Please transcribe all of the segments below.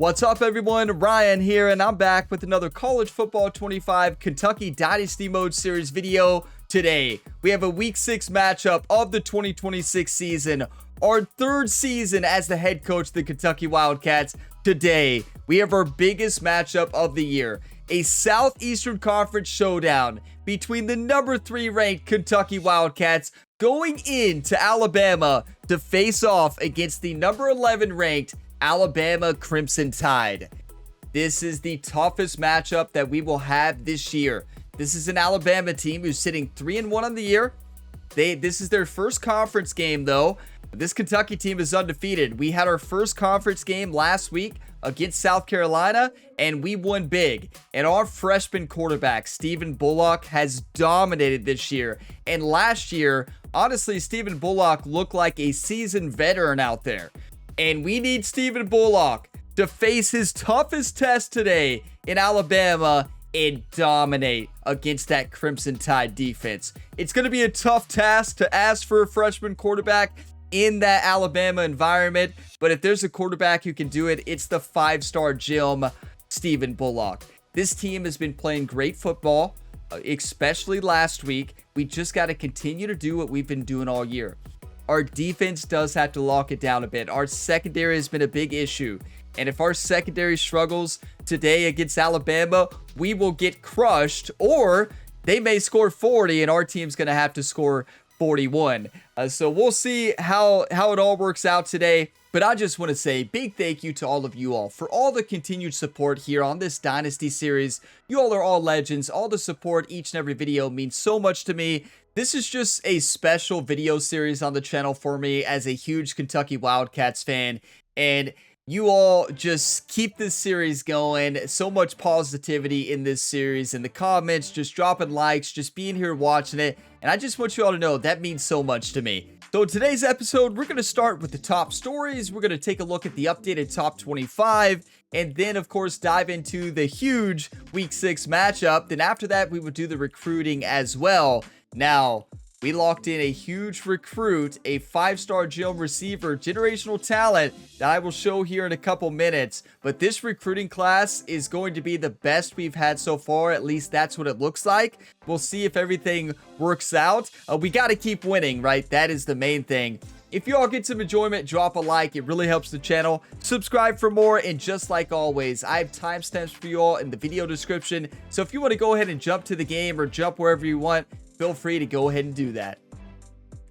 What's up, everyone? Ryan here, and I'm back with another College Football 25 Kentucky Dynasty Mode Series video. Today, we have a Week 6 matchup of the 2026 season, our third season as the head coach of the Kentucky Wildcats. Today, we have our biggest matchup of the year, a Southeastern Conference showdown between the number 3 ranked Kentucky Wildcats going into Alabama to face off against the number 11 ranked Alabama Crimson Tide. This is the toughest matchup that we will have this year. This is an Alabama team who's sitting 3-1 on the year. This is their first conference game, though. This Kentucky team is undefeated. We had our first conference game last week against South Carolina, and we won big. And our freshman quarterback, Stephen Bullock, has dominated this year. And last year, honestly, Stephen Bullock looked like a seasoned veteran out there. And we need Stephen Bullock to face his toughest test today in Alabama and dominate against that Crimson Tide defense. It's going to be a tough task to ask for a freshman quarterback in that Alabama environment, but if there's a quarterback who can do it, it's the 5-star gem, Stephen Bullock. This team has been playing great football, especially last week. We just got to continue to do what we've been doing all year. Our defense does have to lock it down a bit. Our secondary has been a big issue. And if our secondary struggles today against Alabama, we will get crushed, or they may score 40 and our team's going to have to score 41. So we'll see how it all works out today. But I just want to say big thank you to all of you all for all the continued support here on this Dynasty series. You all are all legends. All the support each and every video means so much to me. This is just a special video series on the channel for me as a huge Kentucky Wildcats fan. And you all just keep this series going. So much positivity in this series, in the comments, just dropping likes, just being here watching it. And I just want you all to know that means so much to me. So in today's episode, we're going to start with the top stories. We're going to take a look at the updated top 25. And then, of course, dive into the huge Week 6 matchup. Then after that, we would do the recruiting as well. Now, we locked in a huge recruit, a 5-star gem receiver, generational talent that I will show here in a couple minutes. But this recruiting class is going to be the best we've had so far. At least that's what it looks like. We'll see if everything works out. We got to keep winning, right? That is the main thing. If you all get some enjoyment, drop a like. It really helps the channel. Subscribe for more. And just like always, I have timestamps for you all in the video description. So if you want to go ahead and jump to the game or jump wherever you want, feel free to go ahead and do that.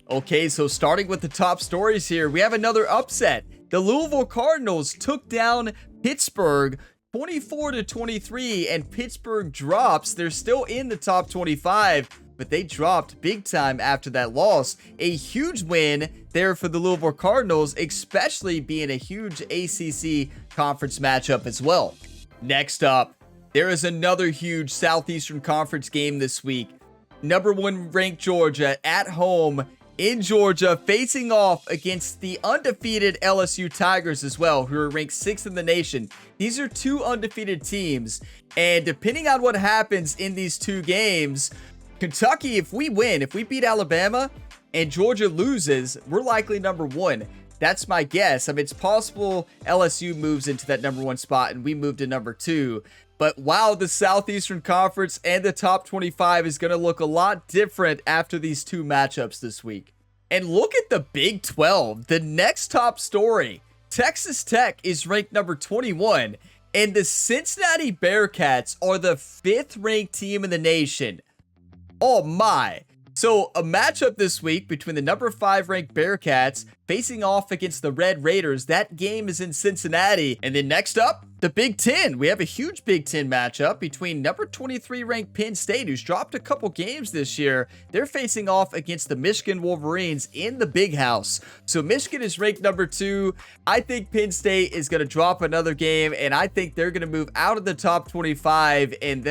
Okay, so starting with the top stories here, we have another upset. The Louisville Cardinals took down Pittsburgh 24-23, and Pittsburgh drops. They're still in the top 25, but they dropped big time after that loss. A huge win there for the Louisville Cardinals, especially being a huge ACC conference matchup as well. Next up, there is another huge Southeastern Conference game this week. Number 1 ranked Georgia at home in Georgia, facing off against the undefeated LSU Tigers as well, who are ranked 6th in the nation. These are two undefeated teams, and depending on what happens in these two games, Kentucky, if we win, if we beat Alabama and Georgia loses, we're likely number 1. That's my guess. I mean, it's possible LSU moves into that number 1 spot and we move to number 2. But wow, the Southeastern Conference and the top 25 is going to look a lot different after these two matchups this week. And look at the Big 12. The next top story. Texas Tech is ranked number 21. And the Cincinnati Bearcats are the 5th ranked team in the nation. Oh my. So a matchup this week between the number 5 ranked Bearcats facing off against the Red Raiders. That game is in Cincinnati. And then next up, the Big Ten. We have a huge Big Ten matchup between number 23 ranked Penn State, who's dropped a couple games this year. They're facing off against the Michigan Wolverines in the Big House. So Michigan is ranked number 2. I think Penn State is going to drop another game, and I think they're going to move out of the top 25, and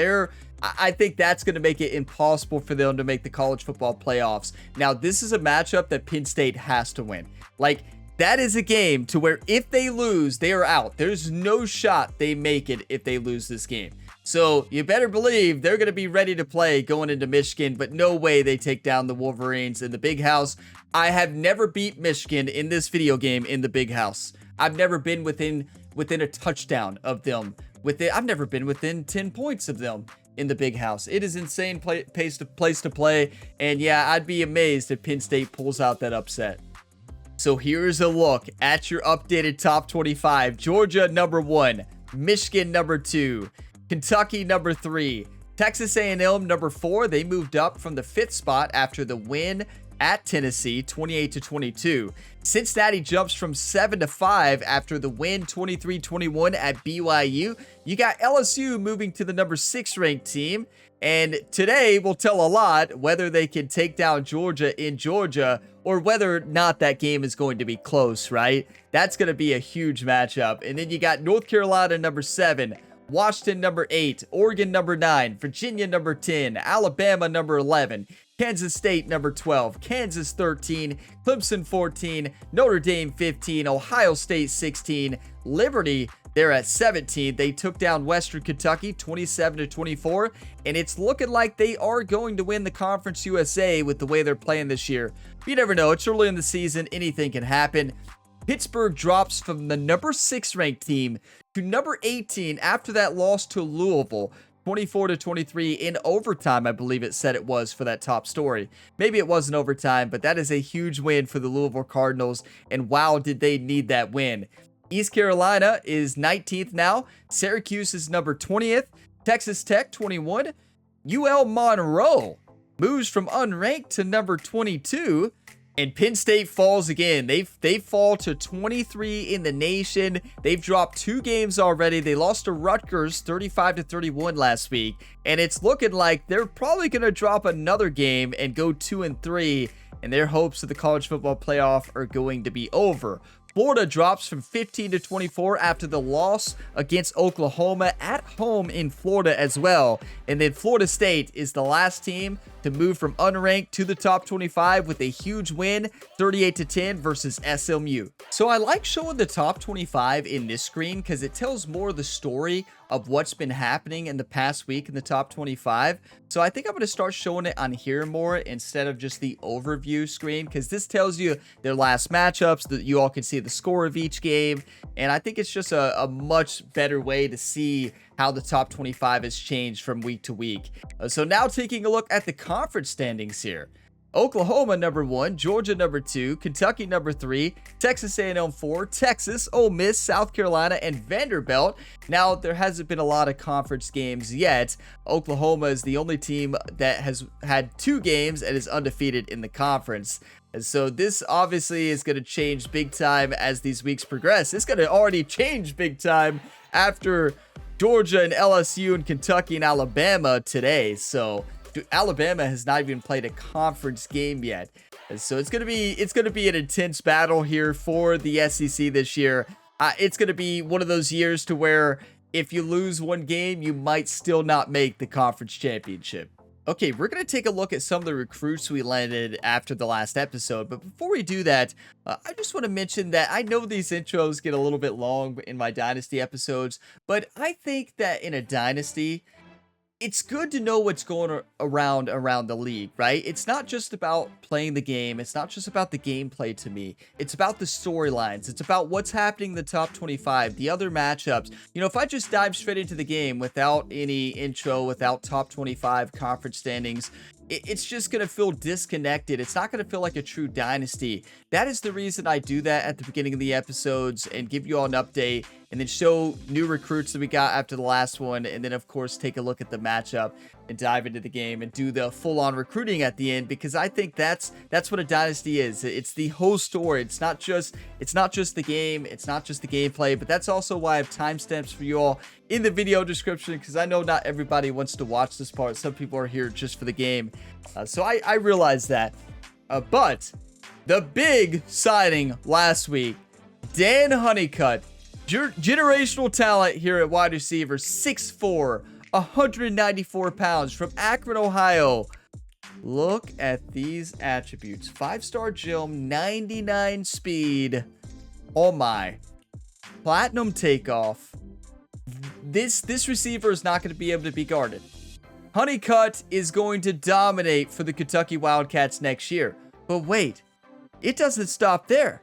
I think that's going to make it impossible for them to make the college football playoffs. Now, this is a matchup that Penn State has to win. Like, that is a game to where if they lose, they are out. There's no shot they make it if they lose this game. So you better believe they're going to be ready to play going into Michigan, but no way they take down the Wolverines in the Big House. I have never beat Michigan in this video game in the Big House. I've never been within a touchdown of them. I've never been within 10 points of them in the Big House. It is insane place to play. And yeah, I'd be amazed if Penn State pulls out that upset. So here's a look at your updated top 25. Georgia, number 1. Michigan, number 2. Kentucky, number 3. Texas A&M, number 4. They moved up from the 5th spot after the win at Tennessee, 28-22. Cincinnati jumps from 7 to 5 after the win, 23-21 at BYU. You got LSU moving to the number 6 ranked team. And today will tell a lot whether they can take down Georgia in Georgia or whether or not that game is going to be close, right? That's going to be a huge matchup. And then you got North Carolina, number 7. Washington, number 8. Oregon, number 9. Virginia, number 10. Alabama, number 11. Kansas State, number 12. Kansas, 13. Clemson, 14. Notre Dame, 15. Ohio State, 16. Liberty, they're at 17. They took down Western Kentucky 27-24, and it's looking like they are going to win the Conference USA with the way they're playing this year. You never know. It's early in the season. Anything can happen. Pittsburgh drops from the number 6 ranked team to number 18 after that loss to Louisville, 24-23 in overtime, I believe it said it was for that top story. Maybe it wasn't overtime, but that is a huge win for the Louisville Cardinals, and wow, did they need that win. East Carolina is 19th now. Syracuse is number 20th. Texas Tech, 21. UL Monroe moves from unranked to number 22. And Penn State falls again. They fall to 23 in the nation. They've dropped 2 games already. They lost to Rutgers 35-31 last week. And it's looking like they're probably going to drop another game and go 2-3. And their hopes of the college football playoff are going to be over. Florida drops from 15-24 after the loss against Oklahoma at home in Florida as well. And then Florida State is the last team to move from unranked to the top 25 with a huge win, 38-10 versus SMU. So I like showing the top 25 in this screen because it tells more of the story of what's been happening in the past week in the top 25. So I think I'm going to start showing it on here more instead of just the overview screen, because this tells you their last matchups, that you all can see the score of each game. And I think it's just a much better way to see how the top 25 has changed from week to week. So now taking a look at the conference standings here. Oklahoma, number 1. Georgia, number 2. Kentucky, number 3. Texas A&M, 4. Texas, Ole Miss, South Carolina, and Vanderbilt. Now, there hasn't been a lot of conference games yet. Oklahoma is the only team that has had 2 games and is undefeated in the conference. And so this obviously is going to change big time as these weeks progress. It's going to already change big time after Georgia and LSU and Kentucky and Alabama today. So Alabama has not even played a conference game yet. And so it's going to be an intense battle here for the SEC this year. It's going to be one of those years to where if you lose one game, you might still not make the conference championship. Okay, we're going to take a look at some of the recruits we landed after the last episode. But before we do that, I just want to mention that I know these intros get a little bit long in my Dynasty episodes, but I think that in a Dynasty, it's good to know what's going around the league, right? It's not just about playing the game. It's not just about the gameplay to me. It's about the storylines. It's about what's happening in the top 25, the other matchups. You know, if I just dive straight into the game without any intro, without top 25 conference standings, it's just going to feel disconnected. It's not going to feel like a true Dynasty. That is the reason I do that at the beginning of the episodes and give you all an update and then show new recruits that we got after the last one. And then, of course, take a look at the matchup and dive into the game and do the full-on recruiting at the end, because I think that's what a Dynasty is. It's the whole story. It's not just the game. It's not just the gameplay, but that's also why I have timestamps for you all in the video description, because I know not everybody wants to watch this part. Some people are here just for the game. So I realize that. But the big signing last week, Dan Honeycutt, generational talent here at wide receiver, 6'4", 194 pounds from Akron, Ohio. Look at these attributes. 5-star gem, 99 speed. Oh my. Platinum takeoff. This receiver is not going to be able to be guarded. Honeycutt is going to dominate for the Kentucky Wildcats next year. But wait, it doesn't stop there.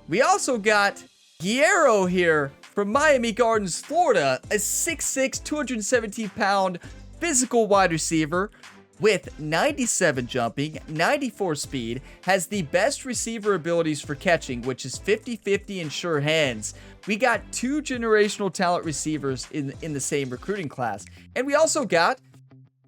We also got Guerrero here from Miami Gardens, Florida, a 6'6", 217-pound physical wide receiver with 97 jumping, 94 speed, has the best receiver abilities for catching, which is 50-50 and sure hands. We got 2 generational talent receivers in the same recruiting class. And we also got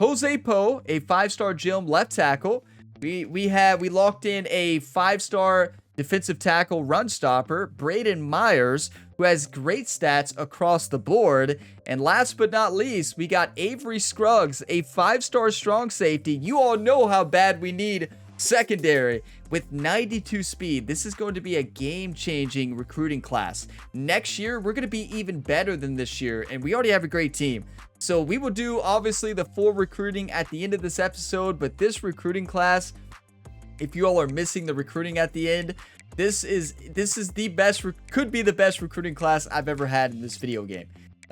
Jose Poe, a 5-star gem left tackle. We locked in a 5-star defensive tackle run stopper, Braden Myers, who has great stats across the board. And last but not least, we got Avery Scruggs, a 5-star strong safety. You all know how bad we need secondary with 92 speed. This is going to be a game-changing recruiting class. Next year, we're going to be even better than this year, and we already have a great team. So we will do, obviously, the full recruiting at the end of this episode, but this recruiting class, if you all are missing the recruiting at the end, this is the best, could be the best recruiting class I've ever had in this video game.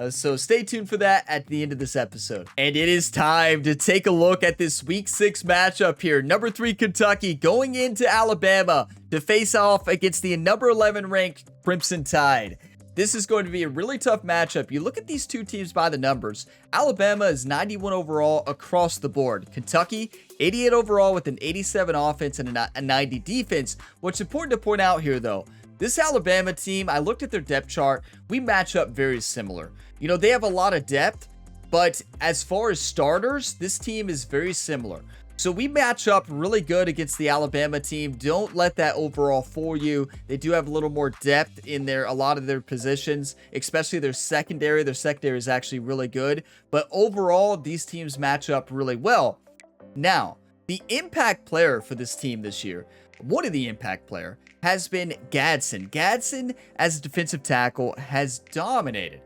So stay tuned for that at the end of this episode. And it is time to take a look at this week 6 matchup here. Number 3 Kentucky going into Alabama to face off against the number 11 ranked Crimson Tide. This is going to be a really tough matchup. You look at these two teams by the numbers. Alabama is 91 overall across the board. Kentucky, 88 overall with an 87 offense and a 90 defense. What's important to point out here, though, this Alabama team, I looked at their depth chart. We match up very similar. You know, they have a lot of depth, but as far as starters, this team is very similar. So we match up really good against the Alabama team. Don't let that overall fool you. They do have a little more depth in a lot of their positions, especially their secondary. Their secondary is actually really good. But overall, these teams match up really well. Now, the impact player for this team this year, one of the impact player, has been Gadsden. Gadsden, as a defensive tackle, has dominated.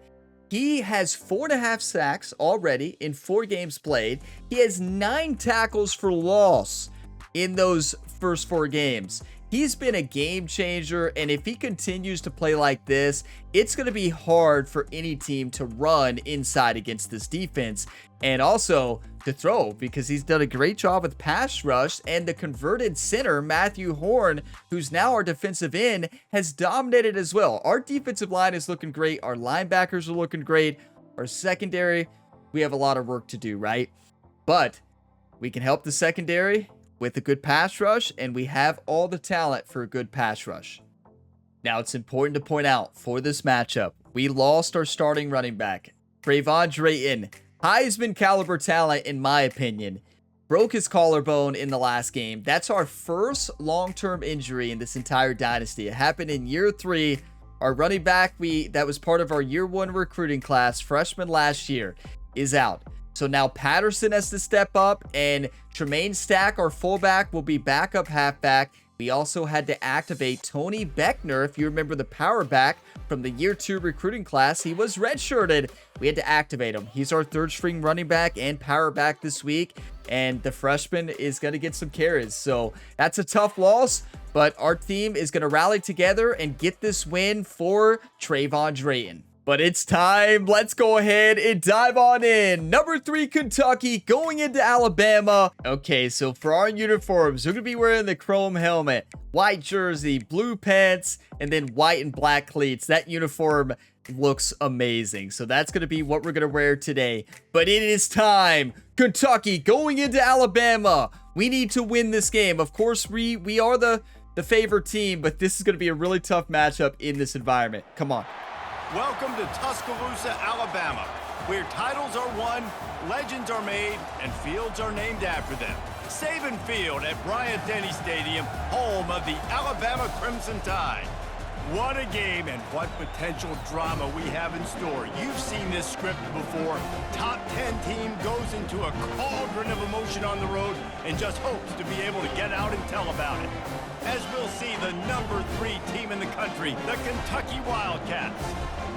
He has 4.5 sacks already in 4 games played. He has 9 tackles for loss in those first 4 games. He's been a game changer, and if he continues to play like this, it's going to be hard for any team to run inside against this defense, and also to throw, because he's done a great job with pass rush. And the converted center, Matthew Horn, who's now our defensive end, has dominated as well. Our defensive line is looking great. Our linebackers are looking great. Our secondary, we have a lot of work to do, right? But we can help the secondary with a good pass rush, and we have all the talent for a good pass rush. Now, it's important to point out, for this matchup, we lost our starting running back, Trayvon Drayton. Heisman caliber talent, in my opinion. Broke his collarbone in the last game. That's our first long-term injury in this entire dynasty. It happened in year 3. Our running back, that was part of our year 1 recruiting class, freshman last year, is out. So now Patterson has to step up, and Tremaine Stack, our fullback, will be backup halfback. We also had to activate Tony Beckner, if you remember the power back from the year 2 recruiting class. He was redshirted. We had to activate him. He's our 3rd string running back and power back this week, and the freshman is going to get some carries. So that's a tough loss, but our team is going to rally together and get this win for Trayvon Drayton. But it's time. Let's go ahead and dive on in. Number 3 Kentucky going into Alabama. Okay, so for our uniforms, we're going to be wearing the chrome helmet, white jersey, blue pants, and then white and black cleats. That uniform looks amazing. So that's going to be what we're going to wear today. But it is time. Kentucky going into Alabama. We need to win this game. Of course, we are the favorite team, but this is going to be a really tough matchup in this environment. Come on. Welcome to Tuscaloosa, Alabama, where titles are won, legends are made, and fields are named after them. Saban Field at Bryant-Denny Stadium, home of the Alabama Crimson Tide. What a game, and what potential drama we have in store. You've seen this script before. Top 10 team goes into a cauldron of emotion on the road and just hopes to be able to get out and tell about it. As we'll see, the number 3 team in the country, the Kentucky Wildcats,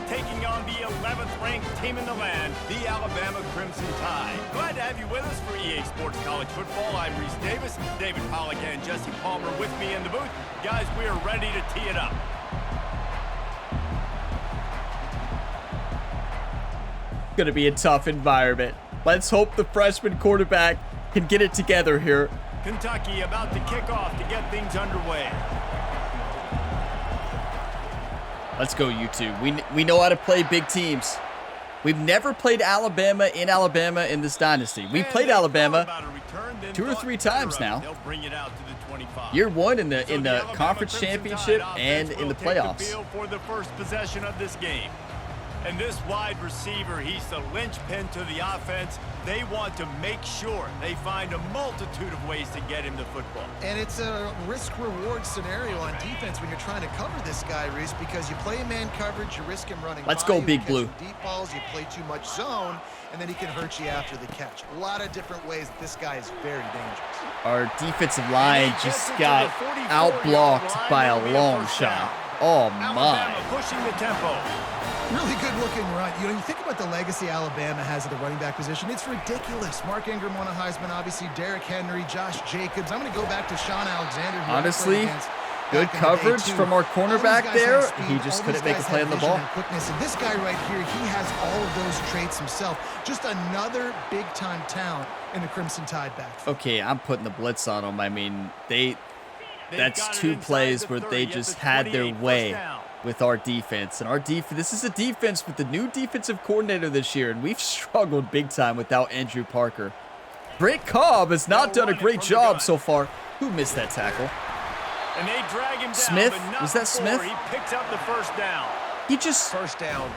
taking on the 11th ranked team in the land, the Alabama Crimson Tide. Glad to have you with us for EA Sports College Football. I'm Reese Davis, David Pollack and Jesse Palmer with me in the booth. Guys, we are ready to tee it up. Going to be a tough environment. Let's hope the freshman quarterback can get it together here. Kentucky about to kick off to get things underway. Let's go, YouTube. We know how to play big teams. We've never played Alabama in this dynasty. We played Alabama 2 or 3 times now. Year 1 in the conference championship and in the playoffs. For the first possession of this game. And this wide receiver, he's the linchpin to the offense. They want to make sure they find a multitude of ways to get him the football. And it's a risk-reward scenario on defense when you're trying to cover this guy, Reese, because you play man coverage, you risk him running. Let's go, Big Blue. Deep balls, you play too much zone, and then he can hurt you after the catch. A lot of different ways that this guy is very dangerous. Our defensive line just got out-blocked by a long shot. Oh, my. Pushing the tempo. Really good-looking run. You know, you think about the legacy Alabama has at the running back position. It's ridiculous. Mark Ingram won a Heisman, obviously. Derrick Henry, Josh Jacobs. I'm going to go back to Sean Alexander. Honestly, good coverage from our cornerback there. He just couldn't make a play on the ball. Quickness. And this guy right here, he has all of those traits himself. Just another big-time talent in the Crimson Tide backfield. Okay, I'm putting the blitz on them. I mean, that's 2 plays where they just had their way with our defense. And our defense, this is a defense with the new defensive coordinator this year, and we've struggled big time without Andrew Parker. Brent Cobb has not done a great job so far. Who missed that tackle? And they drag him down, Smith? Was that Smith? He picks up the first down. He just first down.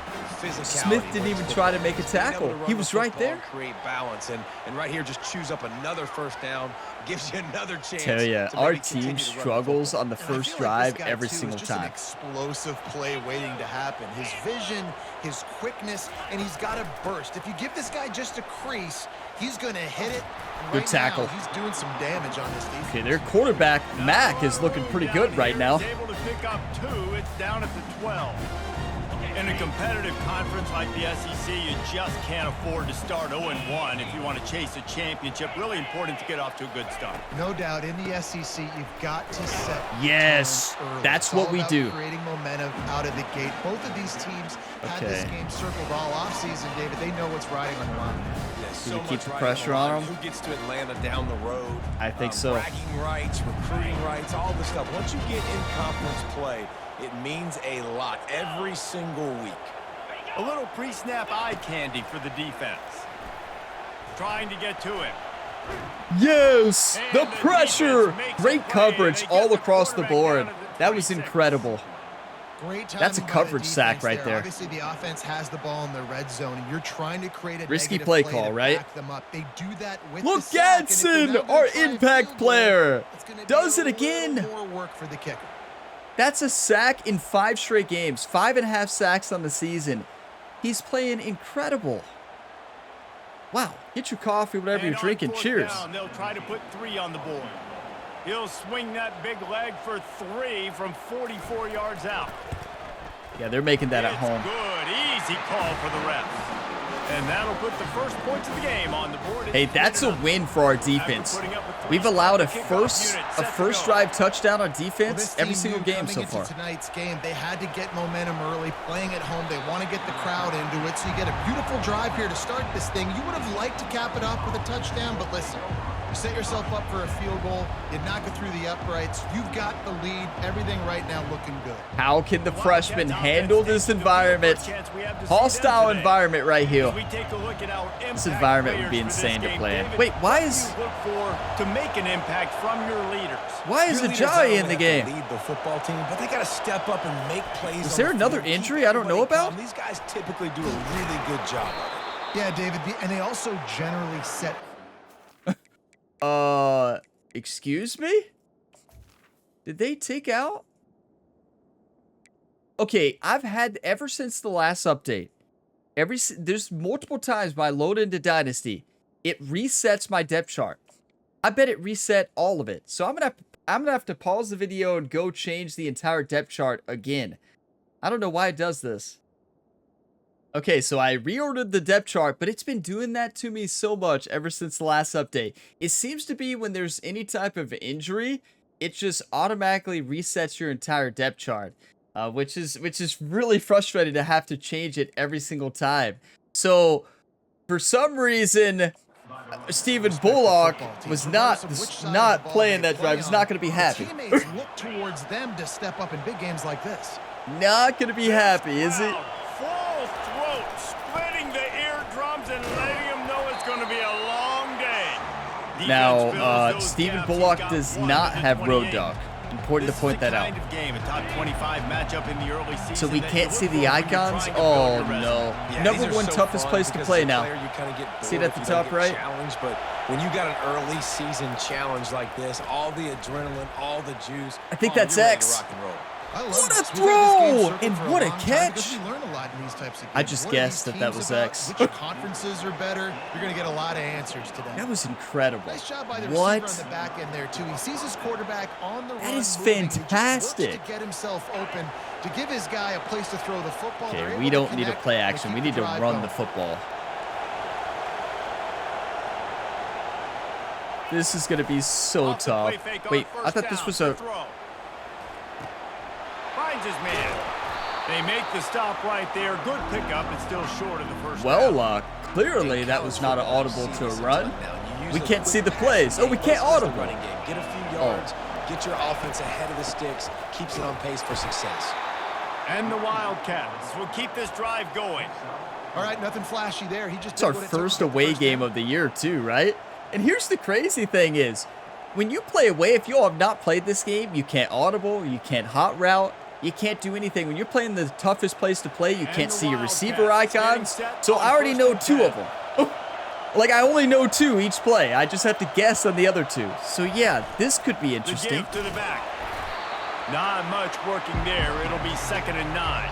Smith didn't even try to make a tackle. He was right there. Create balance, and right here, just choose up another first down. Gives you another chance. Tell ya, our team struggles on the first drive every single time. An explosive play waiting to happen. His vision, his quickness, and he's got a burst. If you give this guy just a crease, he's going to hit it. Good tackle. He's doing some damage on this defense. Okay, their quarterback Mack is looking pretty good right now. Able to pick up 2. It's down at the 12. In a competitive conference like the SEC, you just can't afford to start 0-1 if you want to chase a championship. Really important to get off to a good start. No doubt, in the SEC, you've got to set yes, that's what we do. Creating momentum out of the gate. Both of these teams had this game circled all offseason, David. They know what's riding on the line. Do you keep the pressure on them? Who gets to Atlanta down the road? I think so. Bragging rights, recruiting rights, all this stuff. Once you get in conference play, it means a lot every single week. A little pre-snap eye candy for the defense. Trying to get to him. Yes, the pressure. Great coverage all across the board. That was incredible. That's a coverage sack right there. Obviously, the offense has the ball in the red zone, and you're trying to create a risky play call, right? They do that with Look, Gadsden, our impact player, does it again. More work for the kicker. That's a sack in 5 straight games. 5.5 sacks on the season. He's playing incredible. Wow. Get your coffee, whatever you're drinking. Cheers. They'll try to put 3 on the board. He'll swing that big leg for 3 from 44 yards out. Yeah, they're making that at home. Good. Easy call for the refs. And that'll put the first points of the game on the board. Hey, that's a win for our defense. We've allowed a first drive touchdown on defense every single game so far. Tonight's game, they had to get momentum early, playing at home. They want to get the crowd into it, so you get a beautiful drive here to start this thing. You would have liked to cap it off with a touchdown, but listen, you set yourself up for a field goal, you knock it through the uprights, you've got the lead, everything right now looking good. How can the freshman handle this environment? Hostile environment right here. This environment would be insane to play in. Wait, why is... to make an impact from your leaders. Why is Ajayi in the game? Lead the football team, but they got to step up and make plays. Is there another injury I don't know about? These guys typically do a really good job of it. Yeah, David, and they also generally set... Excuse me? Did they take out? Okay, I've had, ever since the last update, there's multiple times when I load into Dynasty, it resets my depth chart. I bet it reset all of it. So I'm gonna have to pause the video and go change the entire depth chart again. I don't know why it does this. Okay, so I reordered the depth chart, but it's been doing that to me so much ever since the last update. It seems to be when there's any type of injury, it just automatically resets your entire depth chart, which is really frustrating to have to change it every single time. So, for some reason, Stephen Bullock was not playing that drive. He's not going to be happy. Teammates look towards them to step up in big games like this. not going to be happy, is he? Full throat, splitting the eardrums and letting them know it's going to be a long day. Now, Stephen Bullock does not have road dog. Important to point that out. Game, a top 25 matchup in the early season, so we can't see the icons? Oh, no. Yeah, Number one toughest place to play now. See it at the top right? But when you got an early season challenge like this, all the adrenaline, all the juice. I think that's X. What a throw! And what a catch! I just guessed that was X. Which conferences are better? You're going to get a lot of answers today. That was incredible. Nice job by the what? receiver on the back end there too. He sees his quarterback on the run. That is moving, fantastic. to get himself open, to give his guy a place to throw the football. Okay, we don't need a play action. We need to run the football. This is going to be so tough. Wait, I thought this was a... Finds his man. They make the stop right there. Good pickup. It's still short of the first Well, clearly that was not an audible to a run. We can't see the plays. Oh, we can't audible. Get a few yards. Get your offense ahead of the sticks. Keeps it on pace for success. And the Wildcats will keep this drive going. All right, nothing flashy there. He just It's our first away game of the year too, right? And here's the crazy thing is, when you play away, if you all have not played this game, you can't audible, you can't hot route, you can't do anything. When you're playing the toughest place to play, you can't see your receiver icons. So I already know 2 of them. Like, I only know 2 each play. I just have to guess on the other 2. So yeah, this could be interesting. To the back. Not much working there. It'll be 2nd and 9.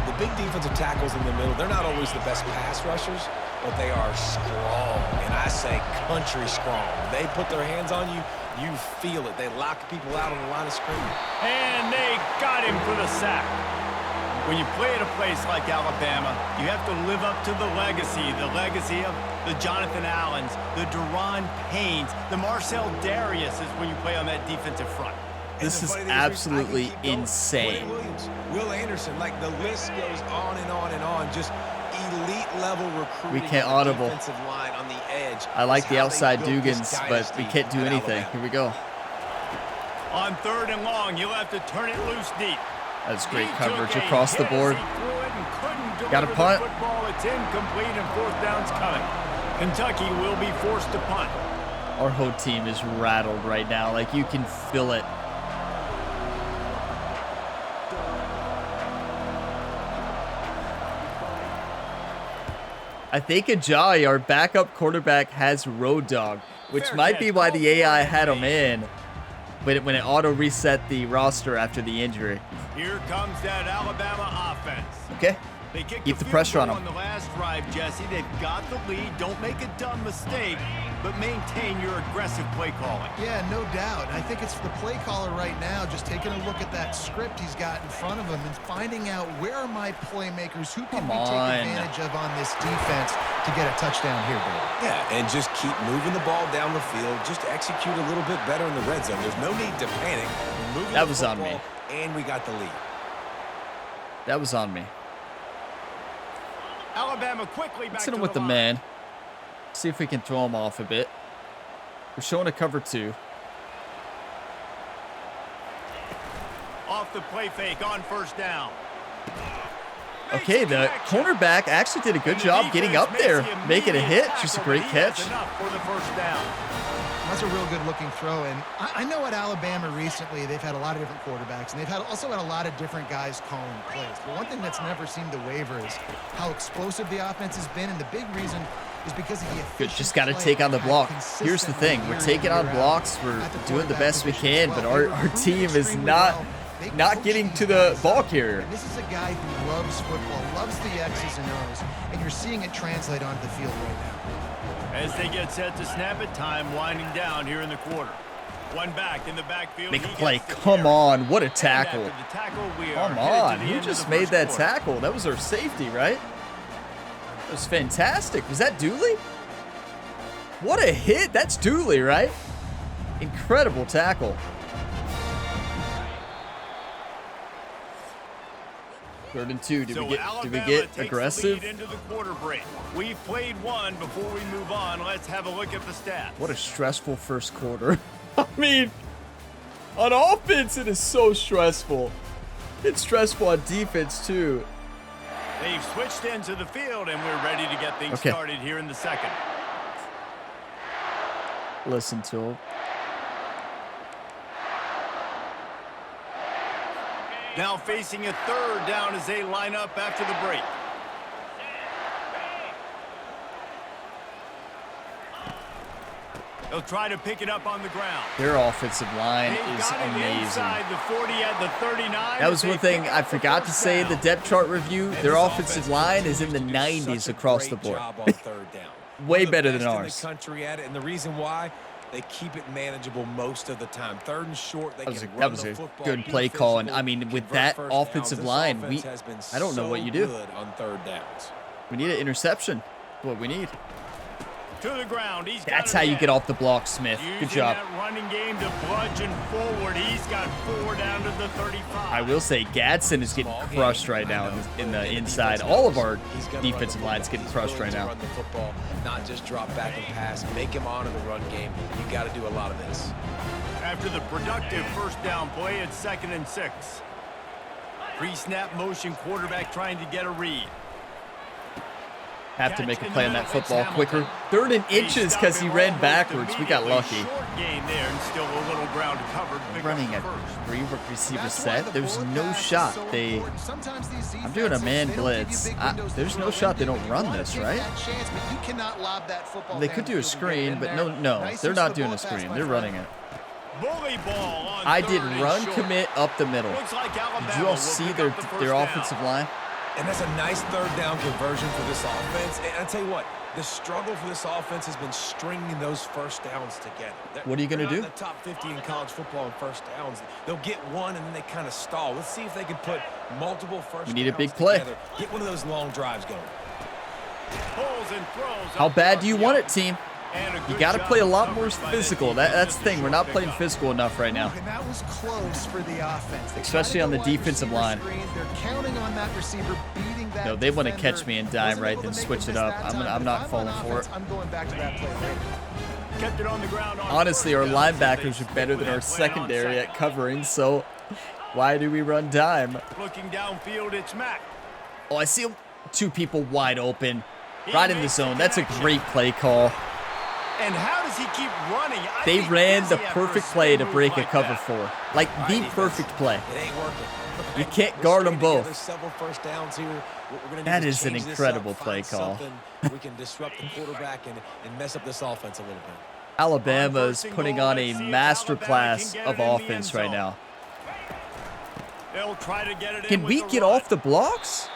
The big defensive tackles in the middle, they're not always the best pass rushers, but they are strong, and I say country strong. They put their hands on you, you feel it. They lock people out on the line of scrimmage. And they got him for the sack. When you play at a place like Alabama, you have to live up to the legacy of the Jonathan Allens, the Deron Paynes, the Marcel Dariuses when you play on that defensive front. This is absolutely insane. Will Anderson, like the list goes on and on and on. Just elite level recruiting. We can't audible. Line on the edge. I like the outside Dugans, but we can't do anything. Here we go. On 3rd and long, you'll have to turn it loose deep. That's great coverage across the board. Got a punt. It's incomplete and 4th down's coming. Kentucky will be forced to punt. Our whole team is rattled right now. Like, you can feel it. I think Ajayi, our backup quarterback, has road dog, which might be why the AI had him in, but when it auto reset the roster after the injury. Here comes that Alabama offense. Okay. They kick Keep the pressure on them. On the last drive, Jesse, they've got the lead. Don't make a dumb mistake, but maintain your aggressive play calling. Yeah, no doubt. I think it's the play caller right now just taking a look at that script he's got in front of him and finding out where are my playmakers, who can we take advantage of on this defense to get a touchdown here, baby. Yeah, and just keep moving the ball down the field. Just execute a little bit better in the red zone. There's no need to panic. That was on me. And we got the lead. That was on me. Alabama quickly back Send him to with the line. man. See if we can throw him off a bit. We're showing a cover 2. Off the play fake on 1st down. Okay, the cornerback actually did a good job getting up there, making a hit. Just a great catch. Enough for the 1st down. That's a real good-looking throw, and I know at Alabama recently they've had a lot of different quarterbacks, and they've also had a lot of different guys calling plays. But one thing that's never seemed to waver is how explosive the offense has been, and the big reason is because of the efficient Good, just got to play take on the they've block. had Here's the thing, we're taking on blocks, we're at the doing the quarterback best we position can, as but well. our team is not getting to the ball carrier. This is a guy who loves football, loves the X's and O's, and you're seeing it translate onto the field right now. As they get set to snap it, time winding down here in the quarter. One back in the backfield. Make a play. Come on, what a tackle. Come on, who just made that tackle? That was our safety, right? That was fantastic. Was that Dooley? What a hit. That's Dooley, right? Incredible tackle. Third and 2. Did we get aggressive? Into the quarter break. We've played one. Before we move on, let's have a look at the stats. What a stressful first quarter. I mean, on offense, it is so stressful. It's stressful on defense, too. They've switched into the field, and we're ready to get things started here in the second. Listen to him. Now facing a third down as they line up after the break. They'll try to pick it up on the ground. Their offensive line is amazing. Inside the 40 at the 39. That was one thing I forgot to say in the depth chart review. Their offensive line is in the 90s across the board. Way better than ours. And the reason why, they keep it manageable most of the time. Third and short, they can that was a good play call. And I mean, with that offensive line, I don't know what you do. On third downs. We need an interception. That's what we need. To the ground. That's how you get off the block, Smith. Good job. That running game to bludgeon forward. He's got 4 down to the 35. I will say Gadsden is getting crushed right now in the inside. All of our defensive line's getting crushed right now. Run the football, not just drop back and pass. Make him honor the run game. You got to do a lot of this. After the productive first down play, it's 2nd and 6. Pre-snap motion, quarterback trying to get a read. Have to make a play on that football quicker. 3rd and inches because he ran backwards. We got lucky. Running a 3-receiver set. There's no shot. I'm doing a man blitz. There's no shot they don't run this, right? They could do a screen, but no, they're not doing a screen. They're running it. I did run commit up the middle. Did you all see their offensive line? And that's a nice third down conversion for this offense. And I tell you what, the struggle for this offense has been stringing those first downs together. What are you going to do? In the top 50 in college football in first downs. They'll get one and then they kind of stall. Let's see if they can put multiple first downs We need a big play. Together. Get one of those long drives going. How bad do you want it, team? You got to play a lot more physical. That's the thing. We're not playing physical enough right now. And that was close for the offense. Especially on the defensive line. They're counting on that receiver beating that. No, they want to catch me and dime right, then switch it up. I'm not falling for it. I'm going back to that play later. Kept it on the ground. Honestly, our linebackers are better than our secondary at covering, so why do we run dime? Looking downfield, it's Mack. Oh, I see 2 people wide open. Right in the zone. That's a great play call. And how does he keep running? They ran the perfect play to break a cover 4. Like, the perfect play. It ain't working. You can't guard them both. There's several first downs here. That is an incredible play call. We can disrupt the quarterback and mess up this offense a little bit. Alabama's putting on a masterclass of offense right now. Can we get off the blocks?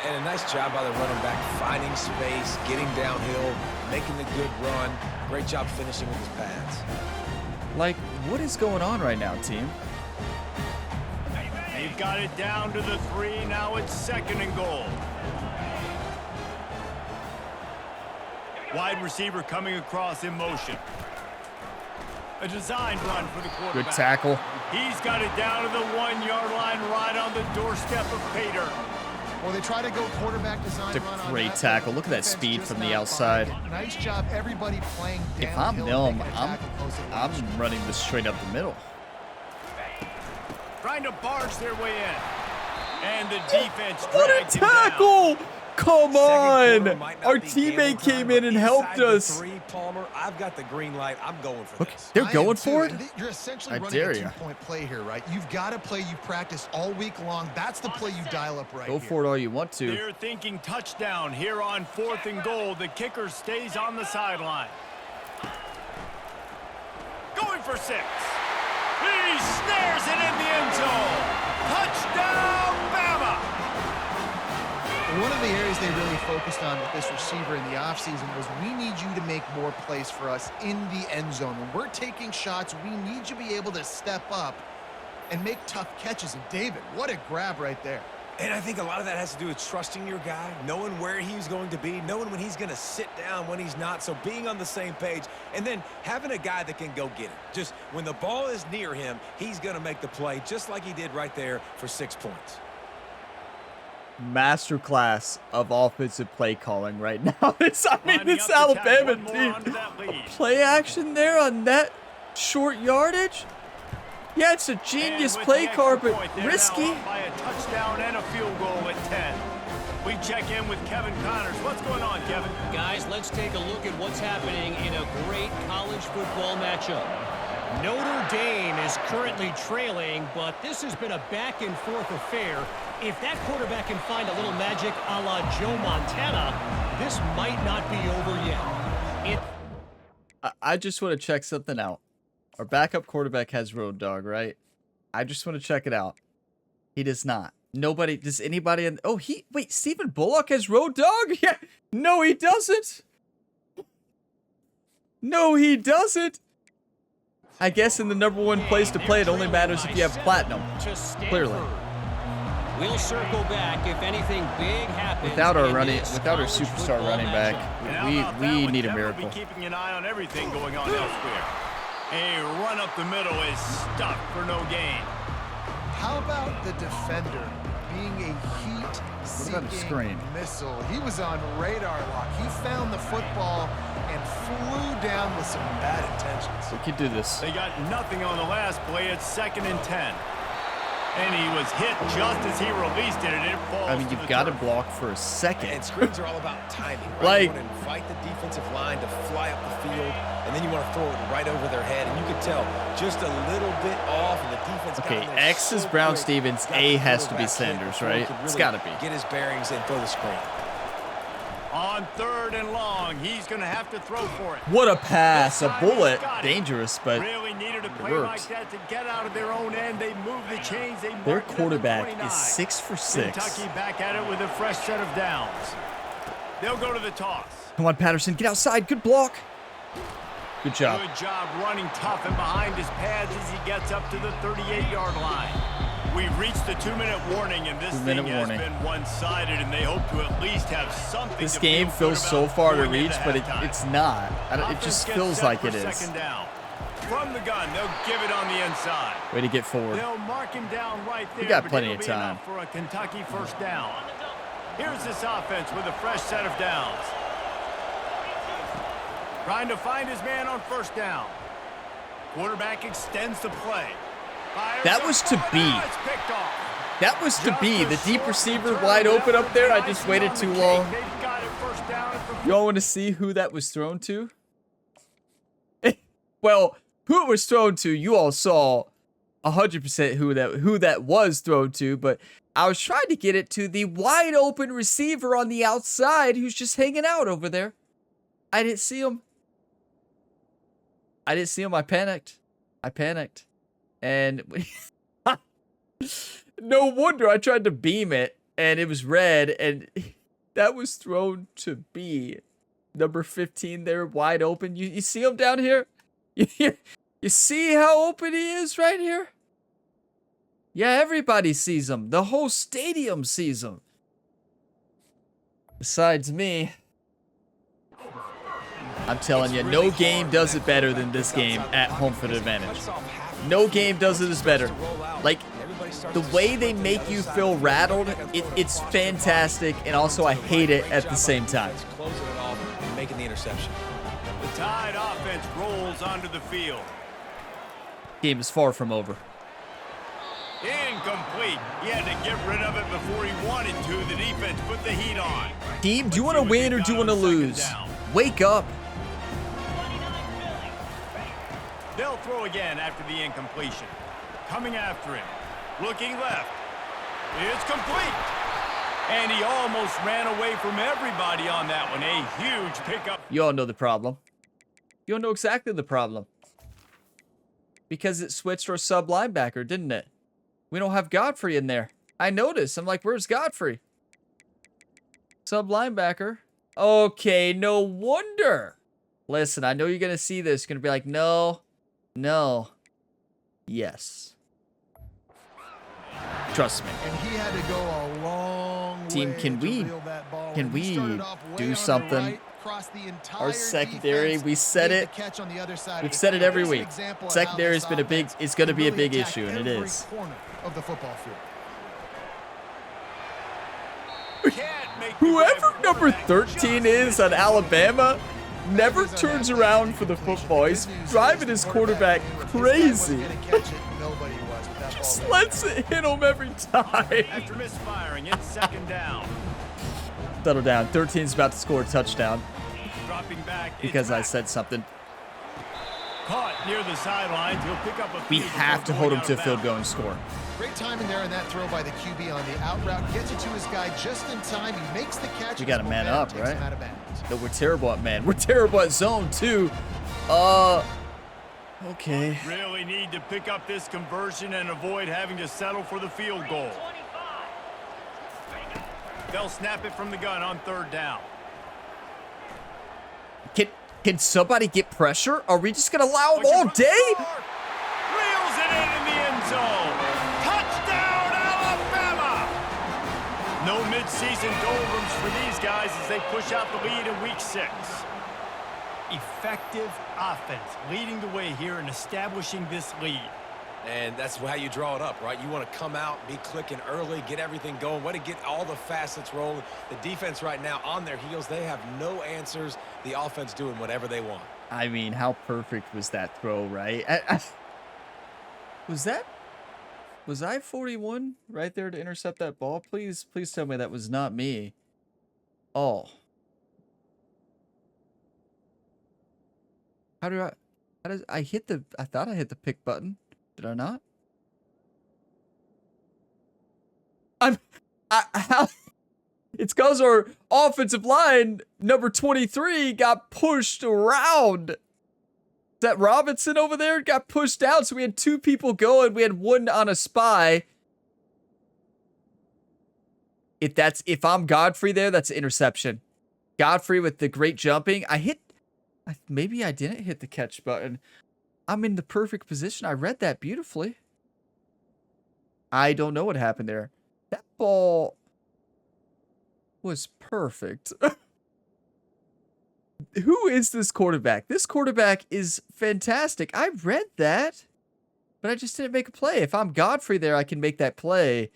And a nice job by the running back, finding space, getting downhill, making a good run. Great job finishing with his pads. Like, what is going on right now, team? They've got it down to the 3. Now it's 2nd and goal. Wide receiver coming across in motion. A designed run for the quarterback. Good tackle. He's got it down to the 1-yard line, right on the doorstep of Pater. Well, they try to go quarterback design. It's a great tackle. Look at that speed from the outside. Nice job, everybody playing downhill. If I'm them, I'm running this straight up the middle. Trying to barge their way in. And the defense. What a tackle! Come on! Our teammate came in and helped us. Palmer, I've got the green light. I'm going for this. They're going for it? You're essentially running dare a you. 2-point play here, right? You've got to play you practice all week long. That's the play you dial up right Go for it all you want to. They're thinking touchdown here on 4th and goal. The kicker stays on the sideline. Going for 6. He snares it in the end zone. Touchdown, Bama! One of the areas they really focused on with this receiver in the offseason was we need you to make more plays for us in the end zone. When we're taking shots, we need you to be able to step up and make tough catches. And David, what a grab right there. And I think a lot of that has to do with trusting your guy, knowing where he's going to be, knowing when he's going to sit down, when he's not. So being on the same page, and then having a guy that can go get it. Just when the ball is near him, he's going to make the play, just like he did right there for 6 points. Masterclass of offensive play calling right now. It's Alabama team. Play action there on that short yardage. Yeah, it's a genius play call, but risky. By a touchdown and a field goal at 10. We check in with Kevin Connors. What's going on, Kevin? Guys, let's take a look at what's happening in a great college football matchup. Notre Dame is currently trailing, but this has been a back-and-forth affair. If that quarterback can find a little magic a la Joe Montana, this might not be over yet. I just want to check something out. Our backup quarterback has Road Dogg, right? I just want to check it out. He does not. Nobody, does anybody in, oh, wait, Stephen Bullock has Road Dogg? Yeah, no, he doesn't. No, he doesn't. I guess in the #1 place to play, it only matters if you have platinum. Clearly. We'll circle back if anything big happens. Without our superstar running back, we need a miracle. Keeping an eye on everything going on elsewhere. A run up the middle is stuck for no gain. How about the defender being a heat-seeking missile? He was on radar lock. He found the football and flew down with some bad intentions. We can do this. They got nothing on the last play. It's 2nd and 10. And he was hit just as he released it, and it falls. I mean, you've got to block for a second. And screens are all about timing, right? Like, you want to invite the defensive line to fly up the field, and then you want to throw it right over their head. And you can tell just a little bit off, and the defense got Okay, in there X is so Brown quick. Stevens. A has to be Sanders, right? It's got to be. Get his bearings and throw the screen. On 3rd and long, he's going to have to throw for it. What a pass, a bullet. Dangerous, but really needed a play works. like that to get out of their own end. They move the chains. They Their mark it at the quarterback 29. is 6 for 6. Kentucky back at it with a fresh set of downs. They'll go to the toss. Come on, Patterson, get outside. Good block. Good job. Good job running tough and behind his pads as he gets up to the 38-yard line. We've reached the 2-minute warning, and this thing has been one-sided, and they hope to at least have something. This to game feel feels good so about far to going reach, into but halftime. it's not. It just feels like it is. Second down. From the gun, they'll give it on the inside. Way to get forward. They'll mark him down right there. We got but plenty it'll of be time. enough for a Kentucky first down. Here's this offense with a fresh set of downs. Trying to find his man on first down. Quarterback extends the play. That was to be. It's picked off. That was to be. The deep receiver wide open up there. I just waited too long. Y'all want to see who that was thrown to? Well, who it was thrown to, you all saw 100% who that was thrown to, but I was trying to get it to the wide open receiver on the outside who's just hanging out over there. I didn't see him. I panicked. And no wonder I tried to beam it, and it was red, and that was thrown to be number 15 there, wide open. You see him down here? You see how open he is right here? Yeah, everybody sees him. The whole stadium sees him. Besides me. I'm telling you, no game does it better than this game at home field advantage. No game does it as better. Like, the way they make you feel rattled, it's fantastic, and also I hate it at the same time. Closing it off and making the interception. The Tide offense rolls onto the field. Game is far from over. Incomplete. He had to get rid of it before he wanted to. The defense put the heat on. Team, do you want to win or do you want to lose? Wake up. They'll throw again after the incompletion. Coming after him. Looking left. It's complete. And he almost ran away from everybody on that one. A huge pickup. You all know the problem. You all know exactly the problem. Because it switched our sub linebacker, didn't it? We don't have Godfrey in there. I noticed. I'm like, where's Godfrey? Sub linebacker. Okay, no wonder. Listen, I know you're going to see this. You're going to be like, no, no, yes. Trust me. And he had to go a long Team, way can to we reel that ball. can He we started off way on do the something? right, crossed the entire Our secondary, defense, we said made it. the catch on the other side. We've said it every Here's an week. example of Secondary how has been a big. this It's going to offense be a can big really attack issue, and it every is. corner of the football field. Can't make the Whoever right number quarterback 13 just is on Alabama, never turns around for the football. He's driving his quarterback crazy. Just lets it hit him every time. After misfiring, it's second down. Settle down. 13's about to score a touchdown Dropping back. because I said something. Caught near the sidelines. He'll pick up a We field have to goal hold going him to a out of field bounds. goal and score. Great timing there in that throw by the QB on the out route. Gets it to his guy just in time. He makes the catch. We got to His man momentum up, takes him right? out of bounds. No, we're terrible at man. We're terrible at zone, too. Okay. Really need to pick up this conversion and avoid having to settle for the field goal. They'll snap it from the gun on third down. Can somebody get pressure? Are we just going to allow him all day? Reels it in the end zone. Touchdown, Alabama! No midseason doldrums for these guys as they push out the lead in week 6. Effective offense leading the way here and establishing this lead. And that's how you draw it up, right? You want to come out, be clicking early, get everything going, want to get all the facets rolling. The defense right now on their heels, they have no answers. The offense doing whatever they want. I mean, how perfect was that throw, right? Was I 41 right there to intercept that ball? Please tell me that was not me. Oh. How does I hit the, I thought I hit the pick button. Did I not? How? It's because our offensive line, number 23, got pushed around. Is that Robinson over there? Got pushed out, so we had 2 people going. We had 1 on a spy. If I'm Godfrey there, that's an interception. Godfrey with the great jumping. Maybe I didn't hit the catch button. I'm in the perfect position. I read that beautifully. I don't know what happened there. That ball was perfect. Who is this quarterback? This quarterback is fantastic. I read that, but I just didn't make a play. If I'm Godfrey there, I can make that play.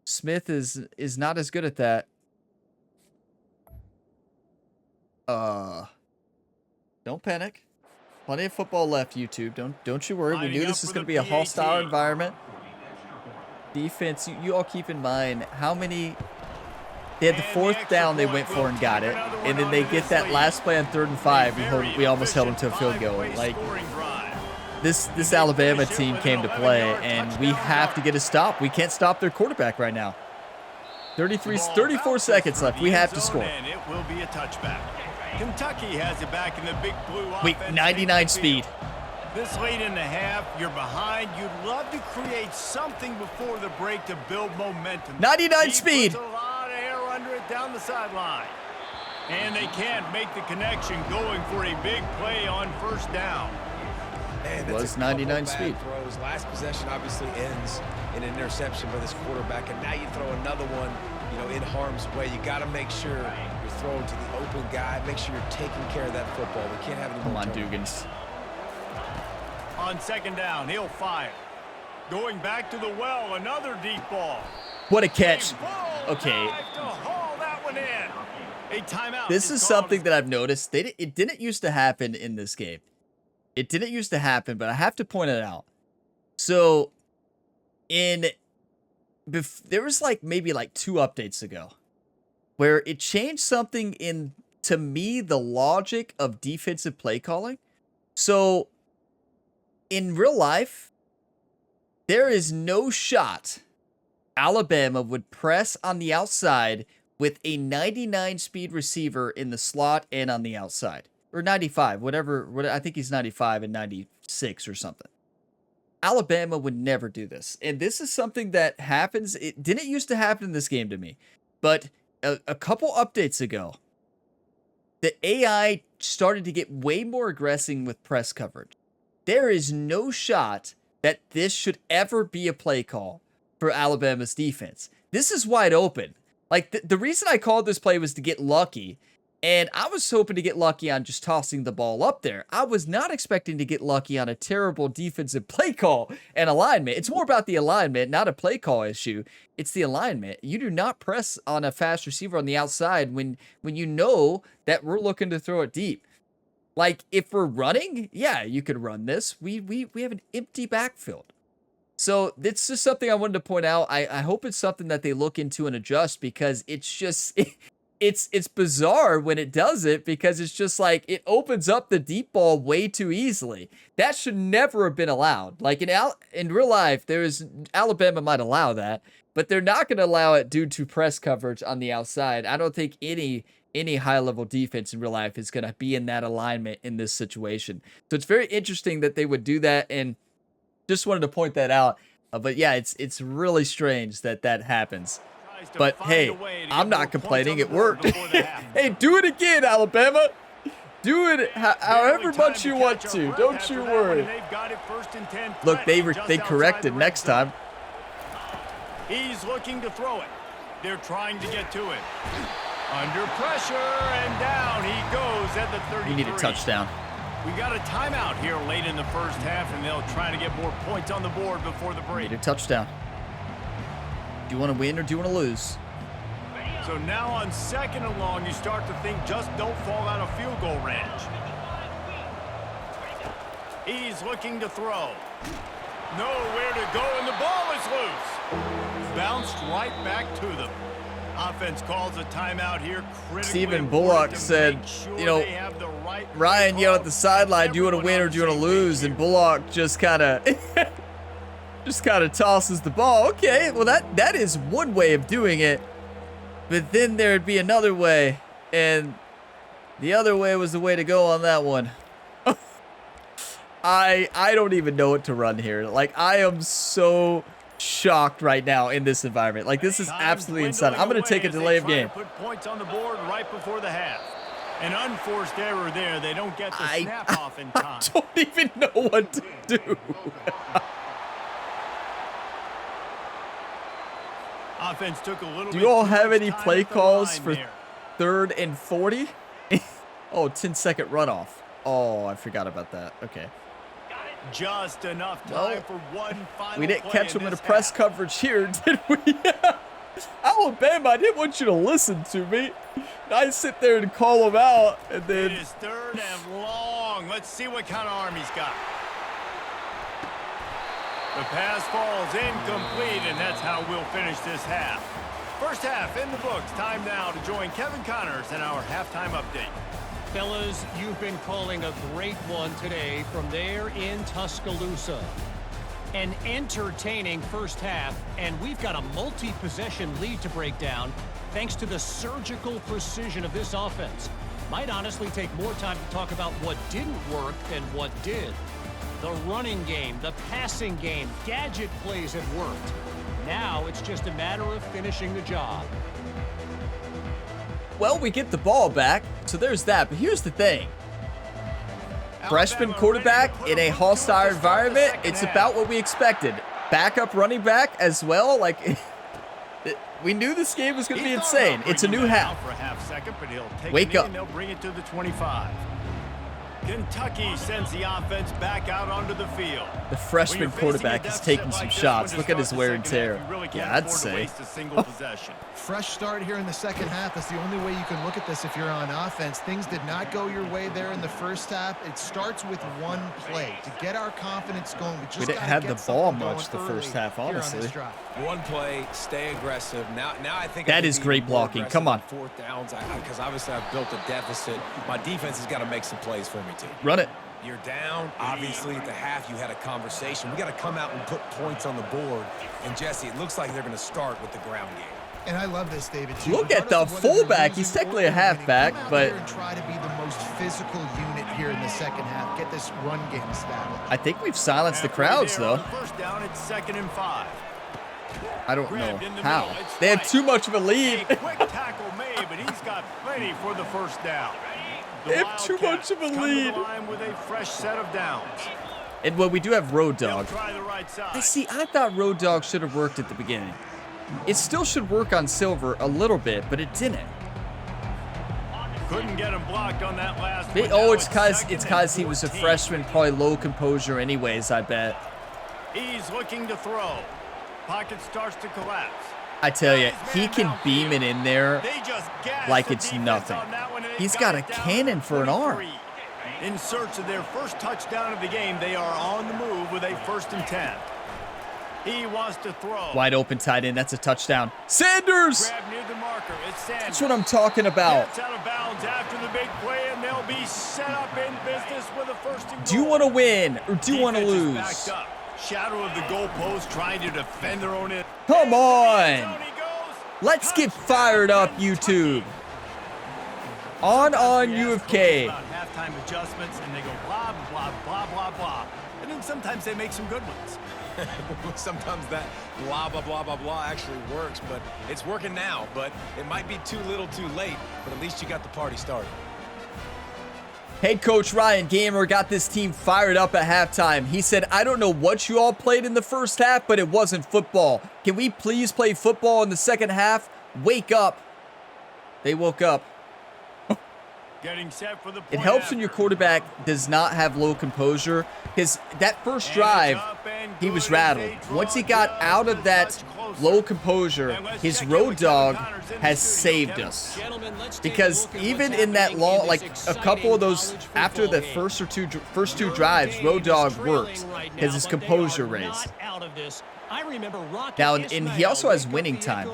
Smith is not as good at that. Don't panic. Plenty of football left, YouTube. Don't you worry. We knew this was going to be a hostile environment. Defense, you all keep in mind how many... They had the 4th down they went for and got it. And then they get that last play on 3rd and 5. We almost held them to a field goal. Like, this Alabama team came to play, and we have to get a stop. We can't stop their quarterback right now. 34 seconds left. We have to score. It will be a touchback. Kentucky has it back in the big blue offense. Wait, 99 speed. This late in the half, you're behind. You'd love to create something before the break to build momentum. 99 He speed. puts a lot of air under it down the sideline. And they can't make the connection going for a big play on 1st down. And It was 99 speed. Throws. Last possession obviously ends in an interception by this quarterback, and now you throw another one, in harm's way. You got to make sure you're throwing to the open guy. Make sure you're taking care of that football. We can't have any Come more on, turnovers. Dugans. On 2nd down, he'll fire. Going back to the well, another deep ball. What a catch. A full Okay. dive to haul that one in. A timeout. This is something that I've noticed. It didn't used to happen in this game. It didn't used to happen, but I have to point it out. So, there was maybe 2 updates ago where it changed something in, to me, the logic of defensive play calling. So, in real life, there is no shot Alabama would press on the outside with a 99 speed receiver in the slot and on the outside. Or 95, whatever. I think he's 95 and 96 or something. Alabama would never do this. And this is something that happens. It didn't used to happen in this game to me. But a couple updates ago, the AI started to get way more aggressive with press coverage. There is no shot that this should ever be a play call for Alabama's defense. This is wide open. The reason I called this play was to get lucky. And I was hoping to get lucky on just tossing the ball up there. I was not expecting to get lucky on a terrible defensive play call and alignment. It's more about the alignment, not a play call issue. It's the alignment. You do not press on a fast receiver on the outside when you know that we're looking to throw it deep. Like, if we're running, yeah, you could run this. We have an empty backfield. So it's just something I wanted to point out. I hope it's something that they look into and adjust, because it's just it's bizarre when it does it, because it's just like it opens up the deep ball way too easily. That should never have been allowed. Like in real life, Alabama might allow that, but they're not going to allow it due to press coverage on the outside. I don't think any high-level defense in real life is going to be in that alignment in this situation. So it's very interesting that they would do that, and just wanted to point that out. But yeah, it's really strange that happens. But hey, I'm not complaining. It worked. Hey, do it again, Alabama. Do it however much you want to. Don't you worry. Look, they corrected next time. He's looking to throw it. They're trying to get to it. Under pressure, and down he goes at the 33. We need a touchdown. We got a timeout here late in the first half, and they'll try to get more points on the board before the break. Need a touchdown. Do you want to win or do you want to lose? So now on 2nd and long, you start to think just don't fall out of field goal range. He's looking to throw. Nowhere to go, and the ball is loose. Bounced right back to them. Offense calls a timeout here. Stephen Bullock said, you know, Ryan yelled at the sideline, do you want to win or do you want to lose? And Bullock just kind of tosses the ball. Okay, well that is one way of doing it. But then there'd be another way, and the other way was the way to go on that one. I don't even know what to run here. Like, I am so shocked right now in this environment. Like, this is absolutely insane. I'm going to take a delay of game. Put points on the board right before the half. An unforced error there. They don't get the snap off in time. I don't even know what to do. Offense took a little. Do you all have any play calls for 3rd and 40? Oh, 10-second runoff. Oh, I forgot about that. Okay. Just enough time for one final. We didn't catch him in a press coverage here, did we? Alabama, I didn't want you to listen to me. I sit there and call him out, and then. It is 3rd and long. Let's see what kind of arm he's got. The pass falls incomplete, and that's how we'll finish this half. First half in the books. Time now to join Kevin Connors in our halftime update. Fellas, you've been calling a great one today from there in Tuscaloosa. An entertaining first half, and we've got a multi-possession lead to break down thanks to the surgical precision of this offense. Might honestly take more time to talk about what didn't work than what did. The running game, the passing game, gadget plays have worked. Now it's just a matter of finishing the job. Well, we get the ball back, so there's that. But here's the thing. Freshman quarterback in a hostile environment, it's about what we expected. Backup running back as well. Like, we knew this game was going to be insane. It's a new half. Wake up. They'll bring it to the 25. Kentucky sends the offense back out onto the field. The freshman quarterback is taking some shots. Look at his wear and tear. Yeah, I'd say. Fresh start here in the second half. That's the only way you can look at this if you're on offense. Things did not go your way there in the first half. It starts with one play. To get our confidence going, we didn't have the ball much the first half, honestly. One play, stay aggressive. Now I think that is great blocking. Come on. 4th downs, because obviously I've built a deficit. My defense has got to make some plays for me too. Run it. You're down. Obviously, at the half, you had a conversation. We got to come out and put points on the board. And Jesse, it looks like they're going to start with the ground game. And I love this, David. Too. Look at the fullback. He's technically a halfback, but try to be the most physical unit here in the second half. Get this run game established. I think we've silenced the crowds, though. First down, it's 2nd and 5. I don't know how. They had too much of a lead. A quick tackle made, but he's got plenty for the first down. They have too much of a lead. With a fresh set of downs. And well, we do have Road Dogg. Try the right side. I thought Road Dogg should have worked at the beginning. It still should work on Silver a little bit, but it didn't. Couldn't get him blocked on that last one. Oh, it's because he was a freshman, probably low composure anyways, I bet. He's looking to throw. Pocket starts to collapse. I tell you, he can beam it in there like it's nothing. He's got a cannon for an arm. In search of their first touchdown of the game, they are on the move with a 1st and 10. He wants to throw. Wide open tight end. That's a touchdown. Sanders! Grab near the marker. It's Sanders. That's what I'm talking about. Gets out of bounds after the big play, and they'll be set up in business with a 1st and goal. Do you want to win or do you want to Defense is lose? backed up. Shadow of the goalpost trying to defend their own end. Come on. Down he goes. Let's get fired up, YouTube. On U of K. About halftime adjustments, and they go blah, blah, blah, blah, blah. And then sometimes they make some good ones. Sometimes that blah, blah, blah, blah, blah actually works, but it's working now. But it might be too little too late, but at least you got the party started. Head coach Ryan Gamer got this team fired up at halftime. He said, I don't know what you all played in the first half, but it wasn't football. Can we please play football in the second half? Wake up. They woke up. Getting set for the It helps when your quarterback does not have low composure, because that first drive, he was rattled. Once he got out of that low composure, his road dog has saved us. Because even in that long, like a couple of those, after the first two drives, road dog worked because his composure raised. Now, and he also has winning time.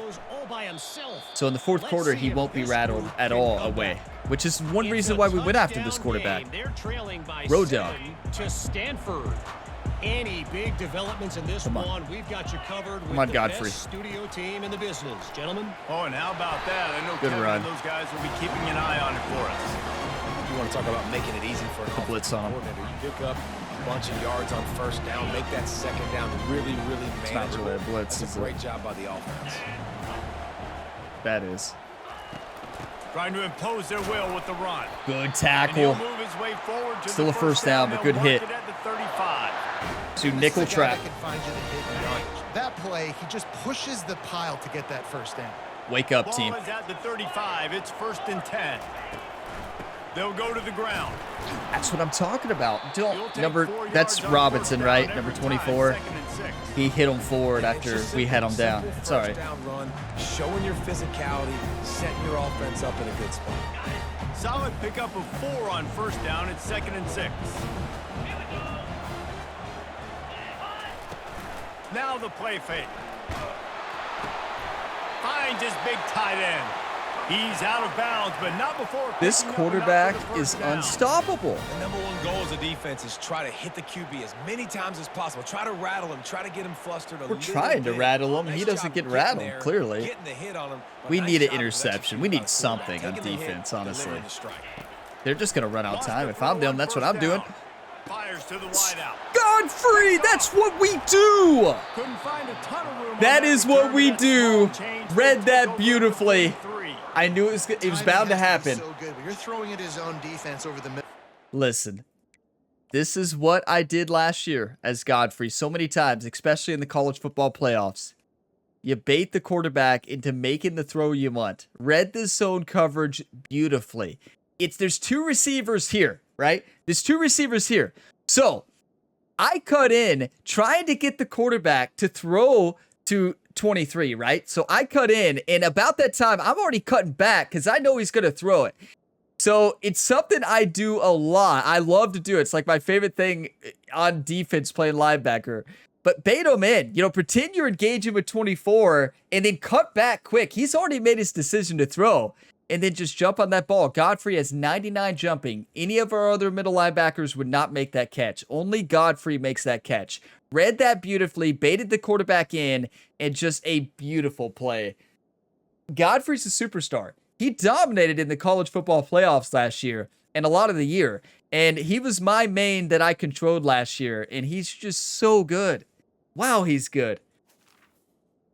So in the fourth quarter, he won't be rattled at all away, which is one reason why we went after this quarterback. Road dog. To Stanford. Any big developments in this one, we've got you covered with the Godfrey. best studio team in the business, gentlemen. Oh, and how about that? I know Good Kevin run. and those guys will be keeping an eye on it for us. You want to talk about making it easy for an Blitz on him. coordinator. You pick up a bunch of yards on 1st down, make that 2nd down really, really It's not manageable. really a blitz, That's is a it? great job by the offense. That is. Trying to impose their will with the run. Good And he'll tackle. move his way forward to Still the a first down, but They'll good mark hit. it at the 35. To nickel This is the guy trap. that can find you the hidden yardage. That play, he just pushes the pile to get that 1st down. Wake up, Ball team. is at the 35. It's 1st and 10. They'll go to the ground. That's what I'm talking about. He'll Don't take number. 4 That's yards on Robinson, 1st right? down Number every time, 24. 2nd and 6. He hit him forward And it's after just we had him simple, down. simple It's all right. first down run, showing your physicality, setting your offense up in a good spot. Solid pickup of 4 on 1st down. It's 2nd and 6. Now the play fake. Finds his big tight end. He's out of bounds, but not before. This picking up quarterback enough for the is first down. unstoppable. The number one goal as a defense is try to hit the QB as many times as possible. Try to rattle him. Try to get him flustered a We're little trying to bit. rattle him. He Nice doesn't job get of rattled, getting there, clearly. getting the hit on him, but We nice need an job of interception. executing We by need the something quarterback, on taking the hit, defense, honestly. delivering the strike. They're just going to run out Lost time. the If I'm throw them, on that's what 1st I'm doing. down. Fires to the wide out. Godfrey, that's what we do. Couldn't find a ton of room on That is what return, we but that do. small change Read will that take over beautifully. the 43. I knew it was Timing bound to has be happen. So good, but you're throwing at his own defense over the middle. Listen, this is what I did last year as Godfrey so many times, especially in the college football playoffs. You bait the quarterback into making the throw you want. Read the zone coverage beautifully. There's 2 receivers here, right? There's 2 receivers here. So I cut in trying to get the quarterback to throw to 23, right? So I cut in, and about that time, I'm already cutting back because I know he's going to throw it. So it's something I do a lot. I love to do it. It's like my favorite thing on defense playing linebacker. But bait him in. Pretend you're engaging with 24 and then cut back quick. He's already made his decision to throw. And then just jump on that ball. Godfrey has 99 jumping. Any of our other middle linebackers would not make that catch. Only Godfrey makes that catch. Read that beautifully, baited the quarterback in, and just a beautiful play. Godfrey's a superstar. He dominated in the college football playoffs last year and a lot of the year. And he was my main that I controlled last year. And he's just so good. Wow, he's good.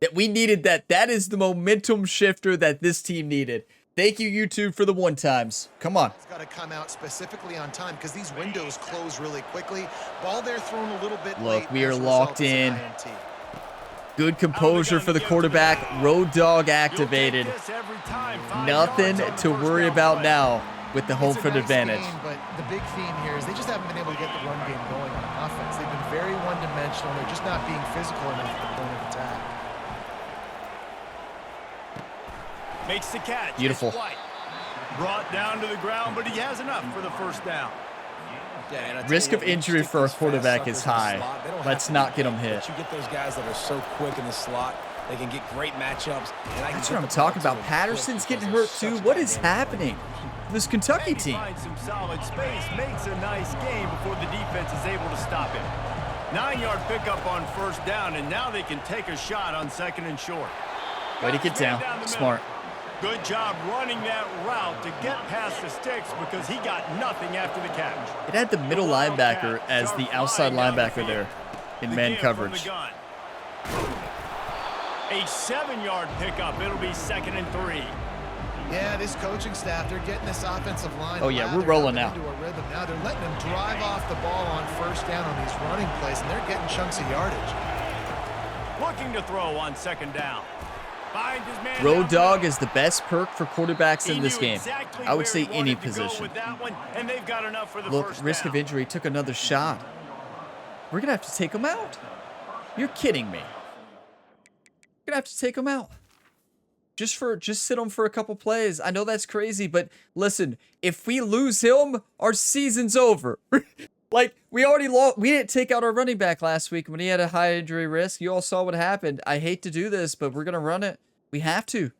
That we needed that. That is the momentum shifter that this team needed. Thank you, YouTube, for the 1-times. Come on. It's got to come out specifically on time because these windows close really quickly. Ball there thrown a little bit late. Look, we are As a result, locked it's an in. INT. Good composure for the quarterback. Road dog activated. You'll take this every time. 5 Nothing yards on the to first worry down about play. now with the home It's a field nice advantage. game, but the big theme here is they just haven't been able to get the run game going on offense. They've been very one-dimensional. They're just not being physical enough at the point of attack. Makes the catch. Beautiful. It's White. Brought down to the ground, but he has enough for the first down. Risk of injury for a quarterback is high. Let's not get him hit. You get those guys that are so quick in the slot. They can get great matchups. That's what I'm talking about. Patterson's getting hurt too. What is happening? This Kentucky team. Finds some solid space, makes a nice game before the defense is able to stop him. 9-yard pickup on first down, and now they can take a shot on second and short. Way to get down. Smart. Good job running that route to get past the sticks because he got nothing after the catch. It had the middle linebacker as the outside linebacker there in man coverage. A 7-yard pickup. It'll be second and 3. Yeah, this coaching staff, they're getting this offensive line. Oh, yeah, we're rolling now. Into a rhythm. Now they're letting them drive off the ball on first down on these running plays, and they're getting chunks of yardage. Looking to throw on second down. Road dog is the best perk for quarterbacks in this game. I would say any position. Look, risk of injury, took another shot. We're going to have to take him out. You're kidding me. We're going to have to take him out. Just sit him for a couple plays. I know that's crazy, but listen, if we lose him, our season's over. Like, we already lost. We didn't take out our running back last week when he had a high injury risk. You all saw what happened. I hate to do this, but we're going to run it. We have to.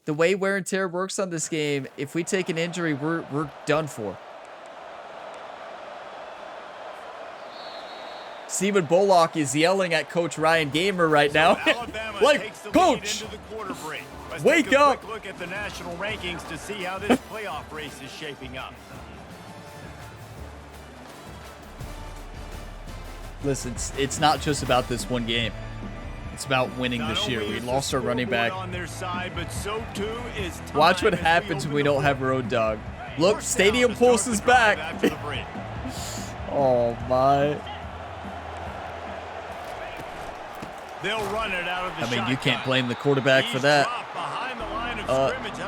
The way wear and tear works on this game, if we take an injury, we're done for. Stephen Bullock is yelling at Coach Ryan Gamer right now. Like, Coach, wake up. Look at the national rankings to see how this playoff race is shaping up. Listen, it's not just about this one game. It's about winning this year. We lost our running back. Watch what happens when we don't have Road Dog. Look, Stadium Pulse is back. Oh, my. They'll run it out of the I mean, you can't blame the quarterback for that.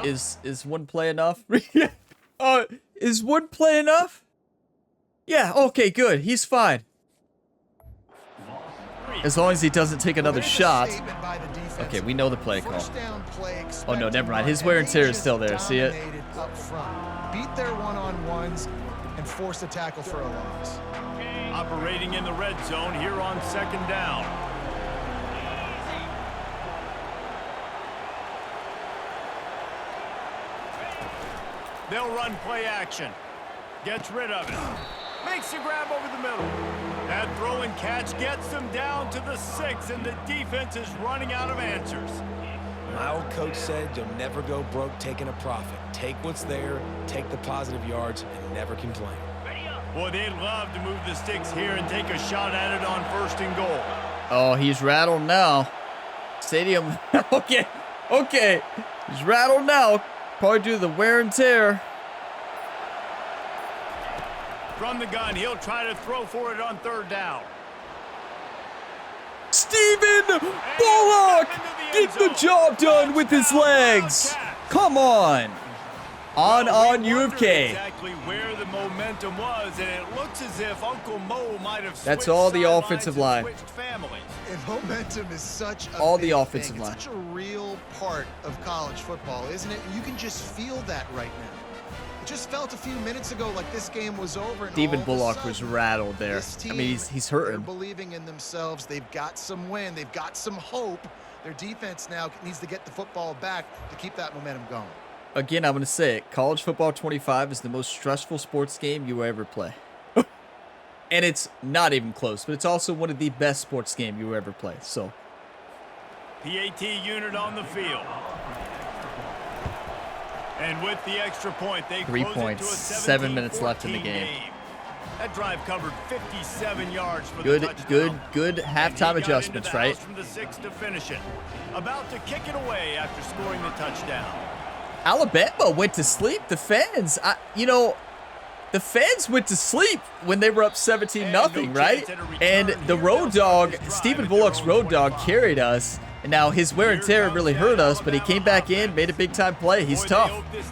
Is one play enough? Is one play enough? Yeah, okay, good. He's fine. As long as he doesn't take another shot. Okay, we know the play call. Oh, no, never mind. His wear and tear is still there. See it? Beat their one-on-ones and force a tackle for a loss. Operating in the red zone here on second down. They'll run play action. Gets rid of it. Makes a grab over the middle. That throw and catch gets them down to the 6, and the defense is running out of answers. My old coach said you'll never go broke taking a profit. Take what's there, take the positive yards, and never complain. Boy, they'd love to move the sticks here and take a shot at it on first and goal. Oh, he's rattled now. Stadium. Okay. He's rattled now. Probably due to the wear and tear. From the gun, he'll try to throw for it on third down. Stephen Bullock gets the job done with his legs. Come on. On U of K. Exactly where the momentum was, and it looks as if Uncle Mo might have switched. That's all the offensive line. And momentum is such a all the offensive line. It's such a real part of college football, isn't it? You can just feel that right now. It just felt a few minutes ago like this game was over. Stephen Bullock was rattled there. I mean, he's hurting. They're believing in themselves. They've got some win. They've got some hope. Their defense now needs to get the football back to keep that momentum going. Again, I'm going to say it. College Football 25 is the most stressful sports game you will ever play. And it's not even close, but it's also one of the best sports games you will ever play. So, PAT unit on the field. And with the extra point, they 3 points, 7 minutes left in the game. That drive covered 57 yards for the touchdown. Good halftime adjustments, right? From the 6 to finish it. About to kick it away after scoring the touchdown. Alabama went to sleep. The fans, the fans went to sleep when they were up 17-0, right? And the Road Dog, Stephen Bullock's Road Dog, carried us. And now his wear and tear really hurt us, but he came back in, made a big-time play. He's tough. But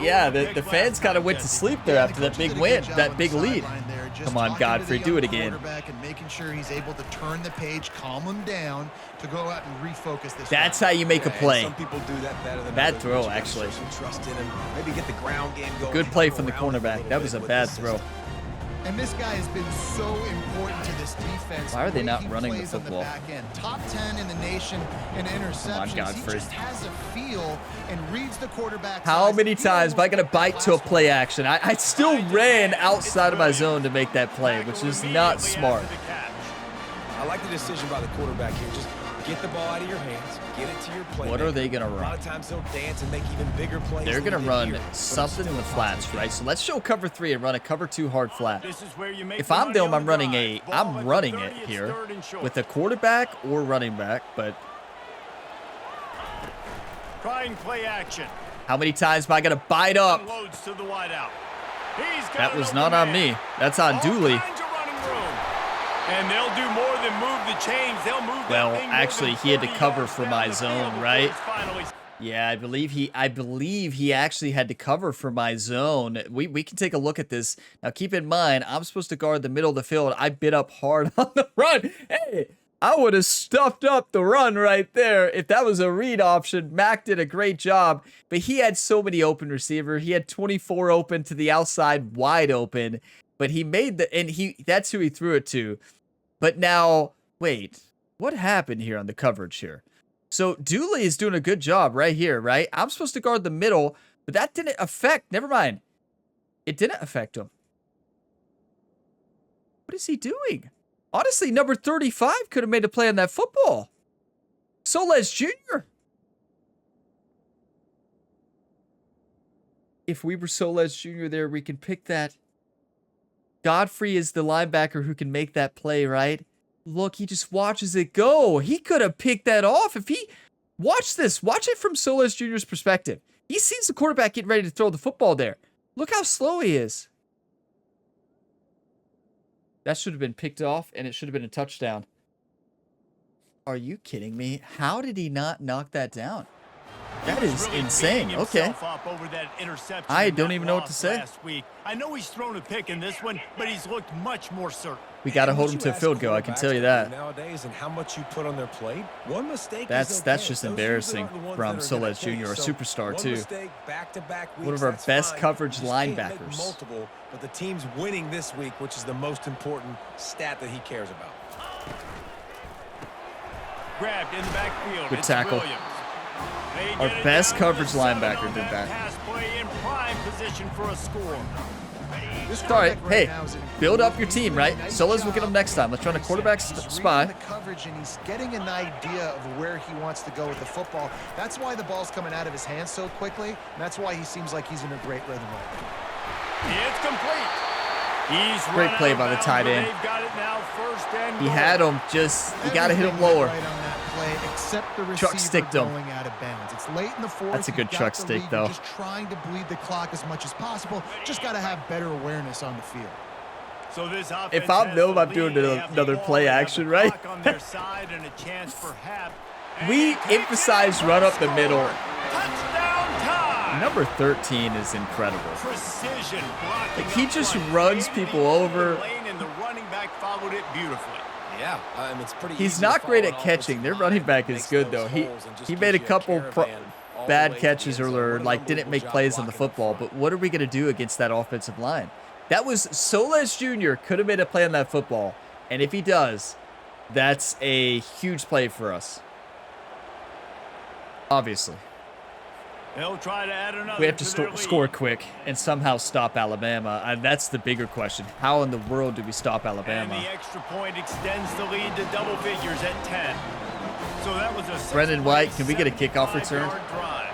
yeah, the fans kind of went to sleep there after that big win, that big lead. Come on, Godfrey, do it again. And making sure he's able to turn the page, calm him down to go out and refocus this. That's how you make a play. Some people do that better than Bad others. throw, actually. Trust in him. Maybe get the ground game going. Good play from the cornerback. That was a bad throw. And this guy has been so important to this defense. Why are they not He running the plays on football? back end. Top 10 in the nation in interceptions. Godfrey. He just has a feel and reads the quarterback. How many times am I going to bite to a play action? I still ran outside of my zone to make that play, which is not smart. I like the decision by the quarterback here. Just get the ball out of your hands, get it to your play. What are they going to A lot run? of times they'll dance and make even bigger plays. They're than going to they did run here, but something it's in the still a flats, positive. right? So let's show cover 3 and run a cover 2 hard flat. If I'm I'm them, I'm running it here with a quarterback or running back, but Trying play action. how many times am I going to bite up? Unloads to the wideout. He's got That an was open not on man. me. That's on All Dooley. kinds of running room. And they'll do more than move the chains. They'll move that Well, thing more actually, than he had to 30 cover yards for down my the zone, field before right? it's finally- Yeah, I believe he actually had to cover for my zone. We can take a look at this. Now keep in mind, I'm supposed to guard the middle of the field. I bit up hard on the run. Hey, I would have stuffed up the run right there if that was a read option. Mac did a great job, but he had so many open receivers. He had 24 open to the outside, wide open, but he made that's who he threw it to. But now, wait, what happened here on the coverage here? So Dooley is doing a good job right here, right? I'm supposed to guard the middle, but that didn't affect. Never mind. It didn't affect him. What is he doing? Honestly, number 35 could have made a play on that football. Soles Jr. If we were Soles Jr. there, we can pick that. Godfrey is the linebacker who can make that play, right? Look, he just watches it go. He could have picked that off if he... Watch this. Watch it from Soles Jr.'s perspective. He sees the quarterback getting ready to throw the football there. Look how slow he is. That should have been picked off, and it should have been a touchdown. Are you kidding me? How did he not knock that down? That is really insane. beating Okay. himself up over that interception I in don't that even know what to loss say. last week. I know he's thrown a pick in this one, but he's looked much more certain. We got to And hold what him you to a ask field goal, I can quarterbacks tell you to do that. Nowadays, and how much you put on their plate, one mistake That's is okay. just Those embarrassing usually aren't the ones from that are gonna Soles Jr., a pay. So, superstar, one too. mistake, back-to-back One weeks, of our that's best fine. coverage You just can't make linebackers. multiple, but the team's winning this week, which is the most important stat that he cares about. Grabbed in the backfield. Good It's tackle. Williams. They Our get it best down to coverage 7 linebacker on did that. Pass play in prime position for a score. This It's all right. quarterback right Hey, now is in build up your he's team, doing right? a nice Soles will get job. him next time. Let's run a quarterback He's reading spy. the coverage, and he's getting an idea of where he wants to go with the football. That's why the ball's coming out of his hands so quickly, and that's why he seems like he's in a great rhythm right now. It's complete. He's Great run play out of by the bounds, tight but end. they've got it now, first and He goal. had him, just, you got to hit him Everything went lower. right on that play, except the Truck receiver sticked him. going out of bounds. It's late in the fourth. That's a good You've got truck the stick, lead. though. You're just trying to bleed the clock as much as possible. Just got to have better awareness on the field. So this offense If I'm has them, the I'm doing lead. They have the another ball. play They have action, the right? clock on their side and a chance for half. And We he takes it emphasize and run up the scores. middle. Touchdown time. Number 13 is incredible. Precision blocking. Like, he up just front. runs Gained people the over. lane, and the running back followed it beautifully. Yeah, it's pretty He's easy not to great follow at an catching. offensive Their line running that back is makes good, those though. He holes and just made a gives you couple caravan all the bad way to the catches end zone. or What an like didn't unbelievable make job plays on the blocking up football. front. But what are we going to do against that offensive line? That was Soles Jr. could have made a play on that football. And if he does, that's a huge play for us. Obviously. They'll try to add another. We have to to their lead. score quick and somehow stop Alabama. And that's the bigger question. How in the world do we stop And Alabama? the extra point extends the lead to double figures at 10. So that was a Brendan White, can we get a kickoff return? 75-yard drive.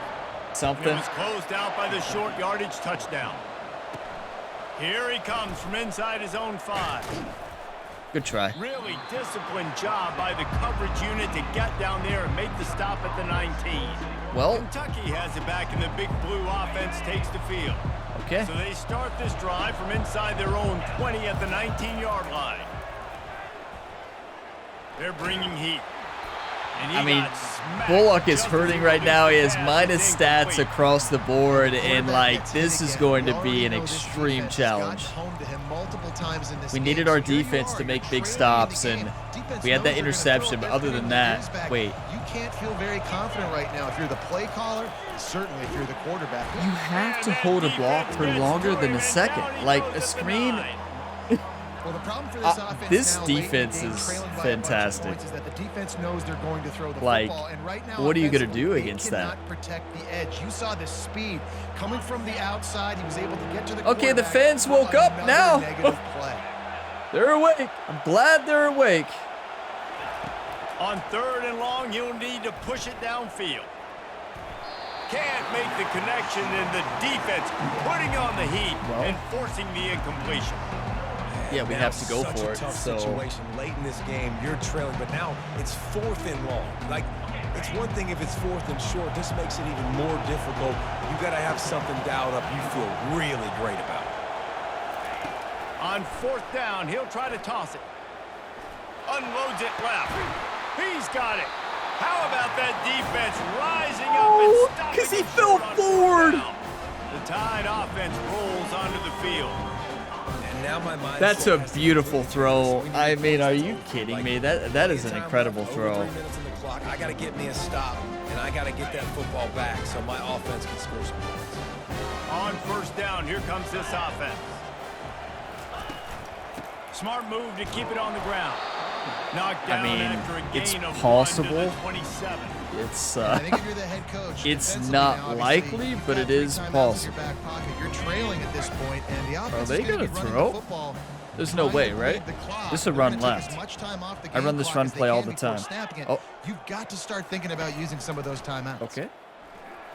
It Something? was closed out by the short yardage touchdown. Here he comes from inside his own 5. Good try. Really disciplined job by the coverage unit to get down there and make the stop at the 19. Well, Kentucky has it back, and the big blue offense takes the field. okay. So they start this drive from inside their own 20 at the 19-yard line. They're bringing heat. I mean, Bullock is hurting right now. He has minus stats across the board, and like this is going to be an extreme challenge. We needed our defense to make big stops, and we had that interception, but other than that, wait. You can't feel very confident right now if you're the play caller, certainly if you're the quarterback. You have to hold a block for longer than a second. Like a screen. Well, the problem for this offense this now, defense is fantastic. is that the defense knows they're going to throw the like, football, and right now, what are you going to do against that? Protect the edge. You saw the speed coming from the outside. He was able to get to the okay, the fans woke up now. They're awake. I'm glad they're awake. On 3rd and long, you'll need to push it downfield. Can't make the connection, and the defense putting on the heat and forcing the incompletion. Yeah, we have to go for it. So situation late in this game, you're trailing, but now it's 4th and long. Like, it's one thing if it's 4th and short. This makes it even more difficult. You got to have something dialed up you feel really great about. On 4th down, he'll try to toss it. Unloads it left. He's got it. How about that defense rising up and stopping? Because he fell forward. The Tide offense rolls onto the field. That's a beautiful throw. I mean, are you kidding me? That is an incredible throw. I got to get me a stop, and I got to get that football back so my offense can score some points. On 1st down, here comes this offense. Smart move to keep it on the ground. Knocked down after a gain of possible. 27. It's I think if you're the head coach, it's not likely, but it is possible. You're trailing at this point, and the offense Are they gonna throw? There's no way, right? This is a run left. I run this run play all the time. Oh, you've got to start thinking about using some of those timeouts. Okay.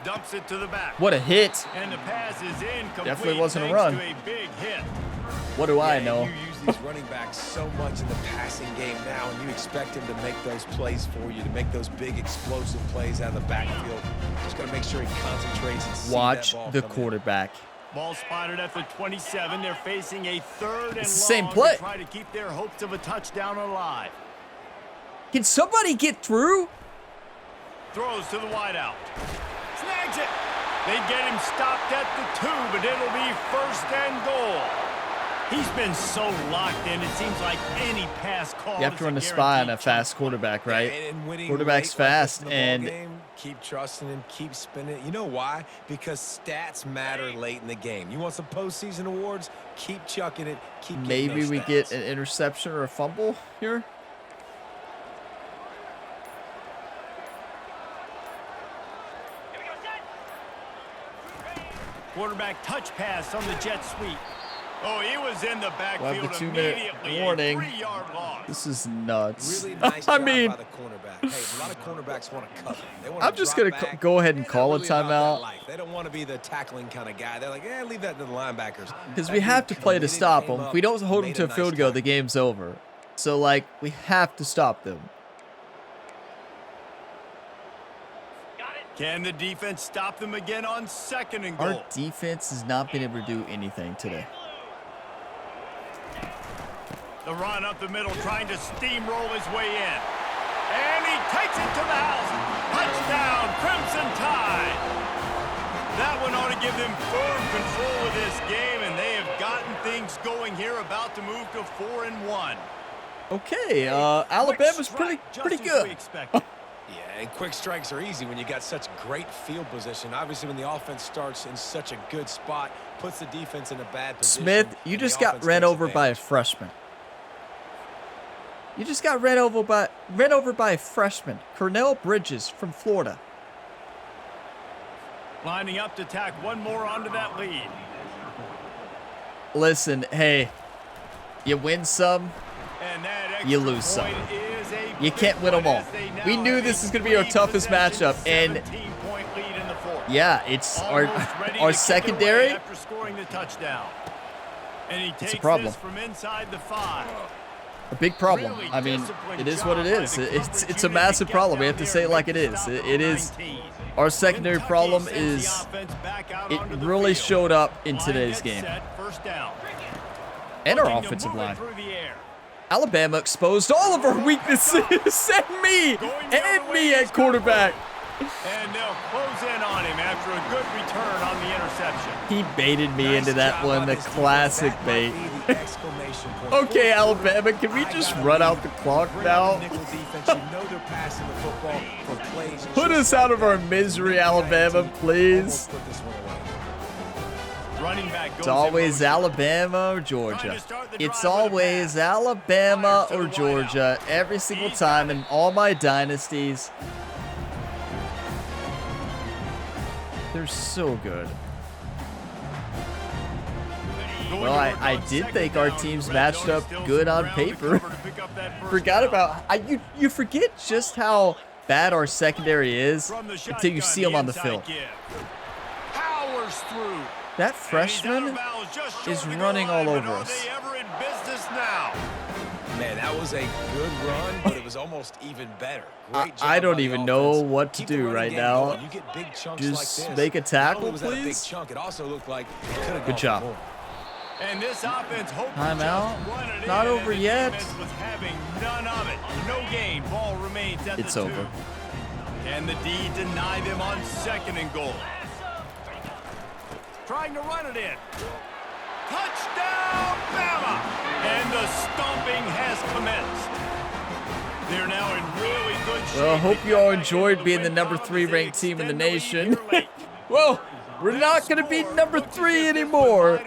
Dumps it to the back. What a hit! And the pass is incomplete. Definitely wasn't a run. To a big hit. What do I know? You use these running backs so much in the passing game now, and you expect him to make those plays for you, to make those big explosive plays out of the backfield. Just got to make sure he concentrates and see Watch that ball the come quarterback. Ball spotted at the 27. They're facing a 3rd and It's the same long play. to try to keep their hopes of a touchdown alive. Can somebody get through? Throws to the wideout. Snags it. They get him stopped at the 2, but it'll be 1st and goal. He's been so locked in, it seems like any pass call. You have to run the spy on a fast quarterback, right? Quarterback's fast, and keep trusting him, keep spinning. You know why? Because stats matter late in the game. You want some postseason awards? Keep chucking it. Keep maybe we get an interception or a fumble here. Quarterback touch pass on the jet sweep. Oh, he was in the backfield. We'll have the 2-minute warning. 3-yard loss. This is nuts. Really nice I job mean, by the cornerback. Hey, a lot of cornerbacks want to cover. They want I'm just going to go ahead and call a timeout. They don't want to be the tackling kind of guy. They're like, leave that to the linebackers. Because we have to play to stop them. If we don't hold them to a field goal, the game's over. So, like, we have to stop them. Can the defense stop them again on 2nd and goal? Our defense has not been able to do anything today. The run up the middle, trying to steamroll his way in. And he takes it to the house. Touchdown, Crimson Tide. That one ought to give them firm control of this game, and they have gotten things going here, about to move to 4-1. Okay, Alabama's pretty good. Yeah, and quick strikes are easy when you got such great field position. Obviously, when the offense starts in such a good spot, puts the defense in a bad position. Smith, you just got ran over by a freshman. You just got ran over by a freshman, Cornell Bridges from Florida. Lining up to tack one more onto that lead. Listen, hey, you win some, you lose some. You can't win them all. We knew this is going to be our toughest matchup, and yeah, it's our secondary. After scoring the touchdown. And he takes it's a problem. this from inside the 5. A big problem. I mean, it is what it is. It's a massive problem. We have to say it like it is. It is. Our secondary problem is it really showed up in today's game. And our offensive line. Alabama exposed all of our weaknesses. Send me and me at quarterback. And they'll close in on him after a good return on the interception. He baited me into that one, the classic bait. Okay, Alabama, can we just run out the clock now? Put us out of our misery, Alabama, please. It's always Alabama or Georgia. It's always Alabama or Georgia every single time in all my dynasties. They're so good. Well, I did think our teams matched up good on paper. Forgot about you forget just how bad our secondary is until you see them on the field. Powers through. That freshman is running all over us. Man, that was a good run, but it was almost even better. I don't even know what to do right now. Just make a tackle, please. Good job. And this offense timeout. Not over yet. No gain. Ball remains at it's the 2. over. Can the D deny them on 2nd and goal? Trying to run it in. Touchdown, Bama! And the stomping has commenced. They're now in really good shape. Well, I hope you all enjoyed being the number 3 ranked team in the nation. Well, we're not going to be number 3 anymore.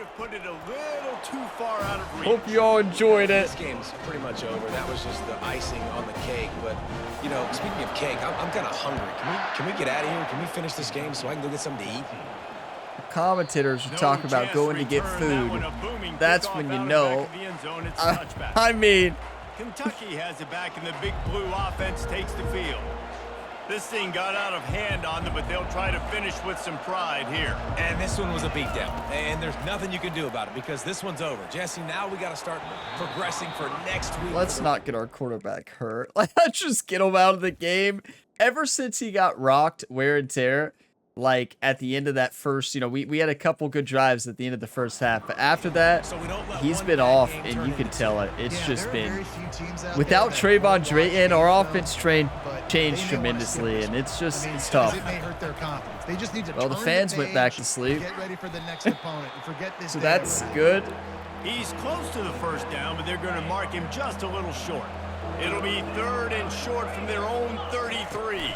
Hope you all enjoyed it. This game's pretty much over. That was just the icing on the cake. But, you know, speaking of cake, I'm kind of hungry. Can we get out of here? Can we finish this game so I can go get something to eat? Commentators were talking about going to get food. That's when you know. I mean, Kentucky has it back, and the big blue offense takes the field. This thing got out of hand on them, but they'll try to finish with some pride here. And this one was a beatdown, and there's nothing you can do about it because this one's over. Jesse, now we got to start progressing for next week. Let's not get our quarterback hurt. Let's just get him out of the game. Ever since he got rocked, wear and tear, like at the end of that first, we had a couple good drives at the end of the first half, but after that, he's been off, and you can tell it. It's just been, without Trayvon Drayton, our offense changed tremendously, and it's tough. Well, the fans went back to sleep. So that's good. He's close to the first down, but they're going to mark him just a little short. It'll be 3rd and short from their own 33.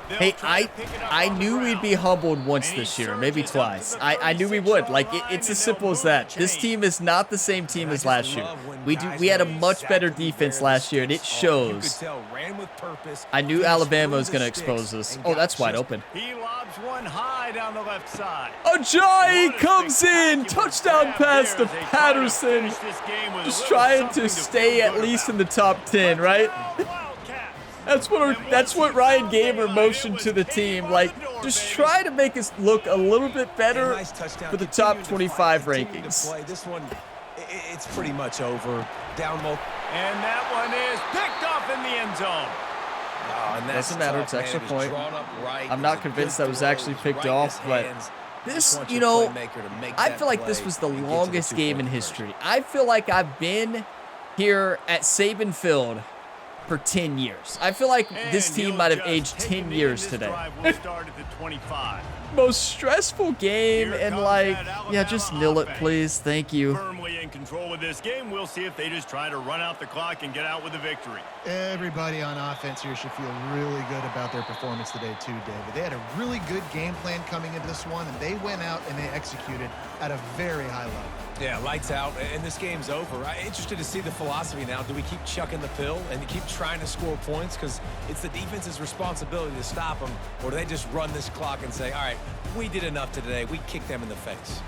Hey, I knew we'd be humbled once this year, maybe twice. I knew we would. Like, it's as simple as that. This team is not the same team as last year. We had a much better defense last year, and it shows. I knew Alabama was going to expose us. Oh, that's wide open. He lobs one high down the left side. Ajayi comes in. Touchdown pass to Patterson. Just trying to stay at least in the top 10, right? That's what Ryan Gamer motioned to the team. Like, just try to make us look a little bit better for the top 25 rankings. This one, it's pretty much over. Down low. And that one is picked off in the end zone. Doesn't matter. It's extra point. I'm not convinced that was actually picked off, but this, I feel like this was the longest game in history. I feel like I've been here at Saban Field for 10 years. I feel like this team might have aged 10 years today. Most stressful game, and just nil it, please. Thank you. Firmly in control of this game. We'll see if they just try to run out the clock and get out with a victory. Everybody on offense here should feel really good about their performance today too, David. They had a really good game plan coming into this one, and they went out and they executed at a very high level. Yeah, lights out, and this game's over. I'm interested to see the philosophy now. Do we keep chucking the pill and keep trying to score points because it's the defense's responsibility to stop them, or do they just run this clock and say, all right, we did enough today, we kicked them in the face?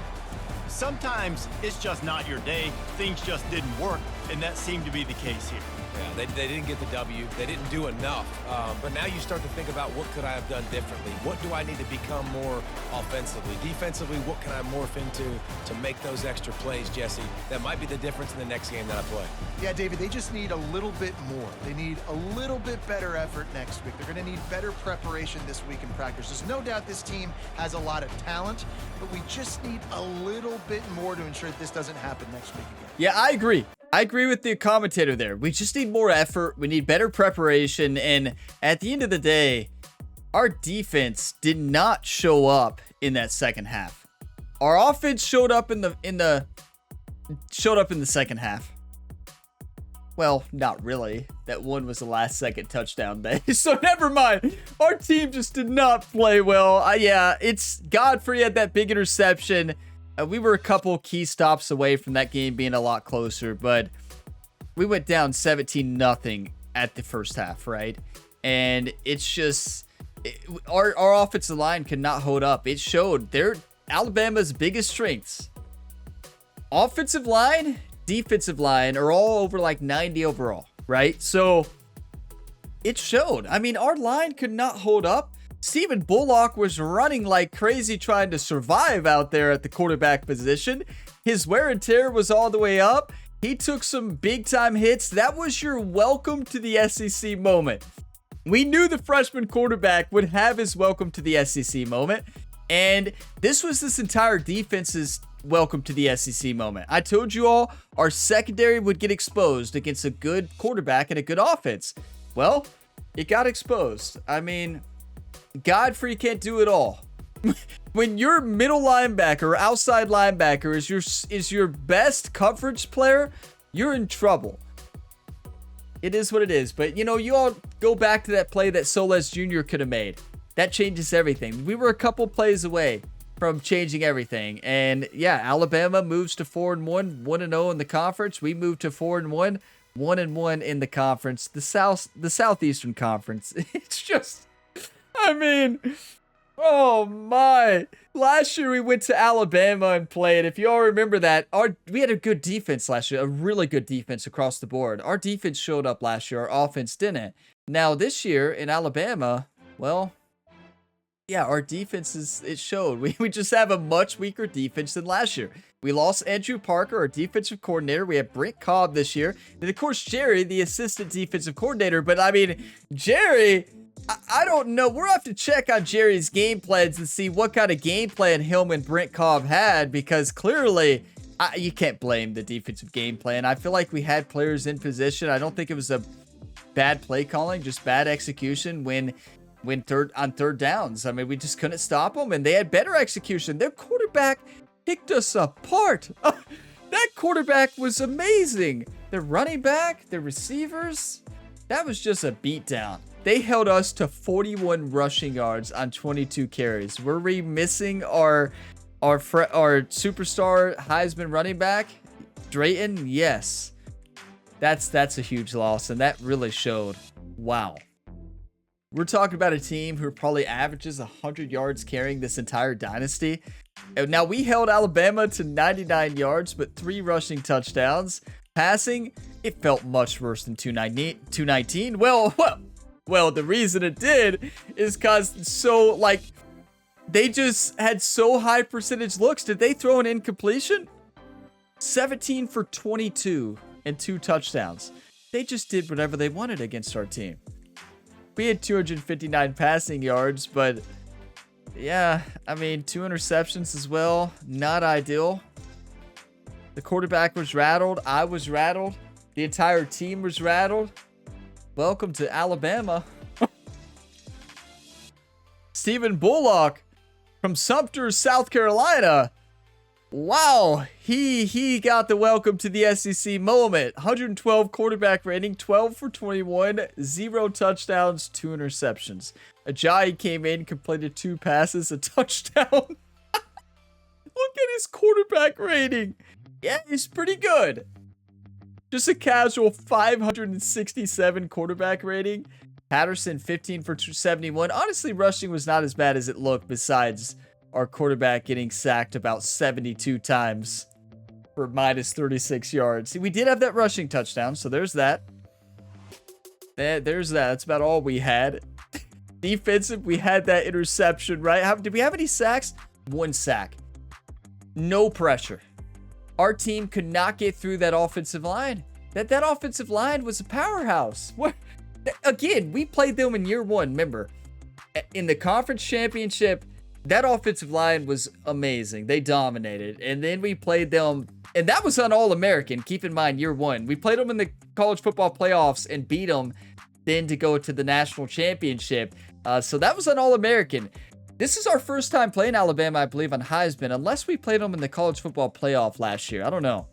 Sometimes it's just not your day. Things just didn't work, and that seemed to be the case here. Yeah, they didn't get the W. They didn't do enough. But now you start to think about what could I have done differently? What do I need to become more offensively? Defensively, what can I morph into to make those extra plays, Jesse? That might be the difference in the next game that I play. Yeah, David, they just need a little bit more. They need a little bit better effort next week. They're going to need better preparation this week in practice. There's no doubt this team has a lot of talent, but we just need a little bit more to ensure that this doesn't happen next week again. Yeah, I agree. I agree with the commentator there. We just need more effort. We need better preparation. And at the end of the day, our defense did not show up in that second half. Our offense showed up in the second half. Well, not really. That one was the last second touchdown day. So never mind. Our team just did not play well. Yeah, it's Godfrey had that big interception. We were a couple key stops away from that game being a lot closer, but we went down 17-0 at the first half, right? And it's just our offensive line could not hold up. It showed Alabama's biggest strengths. Offensive line, defensive line are all over like 90 overall, right? So it showed. I mean, our line could not hold up. Stephen Bullock was running like crazy trying to survive out there at the quarterback position. His wear and tear was all the way up. He took some big time hits. That was your welcome to the SEC moment. We knew the freshman quarterback would have his welcome to the SEC moment. And this was this entire defense's welcome to the SEC moment. I told you all our secondary would get exposed against a good quarterback and a good offense. Well, it got exposed. I mean, Godfrey can't do it all. When your middle linebacker or outside linebacker is your best coverage player, you're in trouble. It is what it is. But, you know, you all go back to that play that Soles Jr. could have made. That changes everything. We were a couple plays away from changing everything. And, yeah, Alabama moves to 4-1, 1-0 in the conference. We moved to 4-1, 1-1 in the conference. The Southeastern Conference. It's just... I mean, oh my. Last year we went to Alabama and played. If you all remember that, we had a good defense last year, a really good defense across the board. Our defense showed up last year. Our offense didn't. Now this year in Alabama, well, yeah, our defense it showed. We just have a much weaker defense than last year. We lost Andrew Parker, our defensive coordinator. We have Brent Cobb this year. And of course, Jerry, the assistant defensive coordinator. But I mean, Jerry... I don't know. We'll have to check on Jerry's game plans and see what kind of game plan him and Brent Cobb had, because clearly you can't blame the defensive game plan. I feel like we had players in position. I don't think it was a bad play calling, just bad execution when on third downs. I mean, we just couldn't stop them, and they had better execution. Their quarterback picked us apart. That quarterback was amazing. Their running back, their receivers, that was just a beatdown. They held us to 41 rushing yards on 22 carries. Were we missing our superstar Heisman running back, Drayton? Yes. That's a huge loss, and that really showed. Wow. We're talking about a team who probably averages 100 yards carrying this entire dynasty. Now, we held Alabama to 99 yards, but 3 rushing touchdowns. Passing, it felt much worse than 219. Well, the reason it did is because they just had so high percentage looks. Did they throw an incompletion? 17 for 22 and 2 touchdowns. They just did whatever they wanted against our team. We had 259 passing yards, but yeah, I mean, 2 interceptions as well. Not ideal. The quarterback was rattled. I was rattled. The entire team was rattled. Welcome to Alabama. Stephen Bullock from Sumter, South Carolina. Wow, he got the welcome to the SEC moment. 112 quarterback rating, 12 for 21, 0 touchdowns, 2 interceptions. Ajayi came in, completed 2 passes, a touchdown. Look at his quarterback rating. Yeah, he's pretty good. Just a casual 567 quarterback rating. Patterson, 15 for 271. Honestly, rushing was not as bad as it looked, besides our quarterback getting sacked about 72 times for minus 36 yards. See, we did have that rushing touchdown, so there's that. There's that. That's about all we had. Defensive, we had that interception, right? Did we have any sacks? 1 sack. No pressure. Our team could not get through that offensive line. That offensive line was a powerhouse. What? Again, we played them in year 1, remember? In the conference championship, that offensive line was amazing. They dominated. And then we played them, and that was an All-American. Keep in mind, year one. We played them in the college football playoffs and beat them then to go to the national championship. So that was an All-American. This is our first time playing Alabama, I believe, on Heisman, unless we played them in the college football playoff last year. I don't know.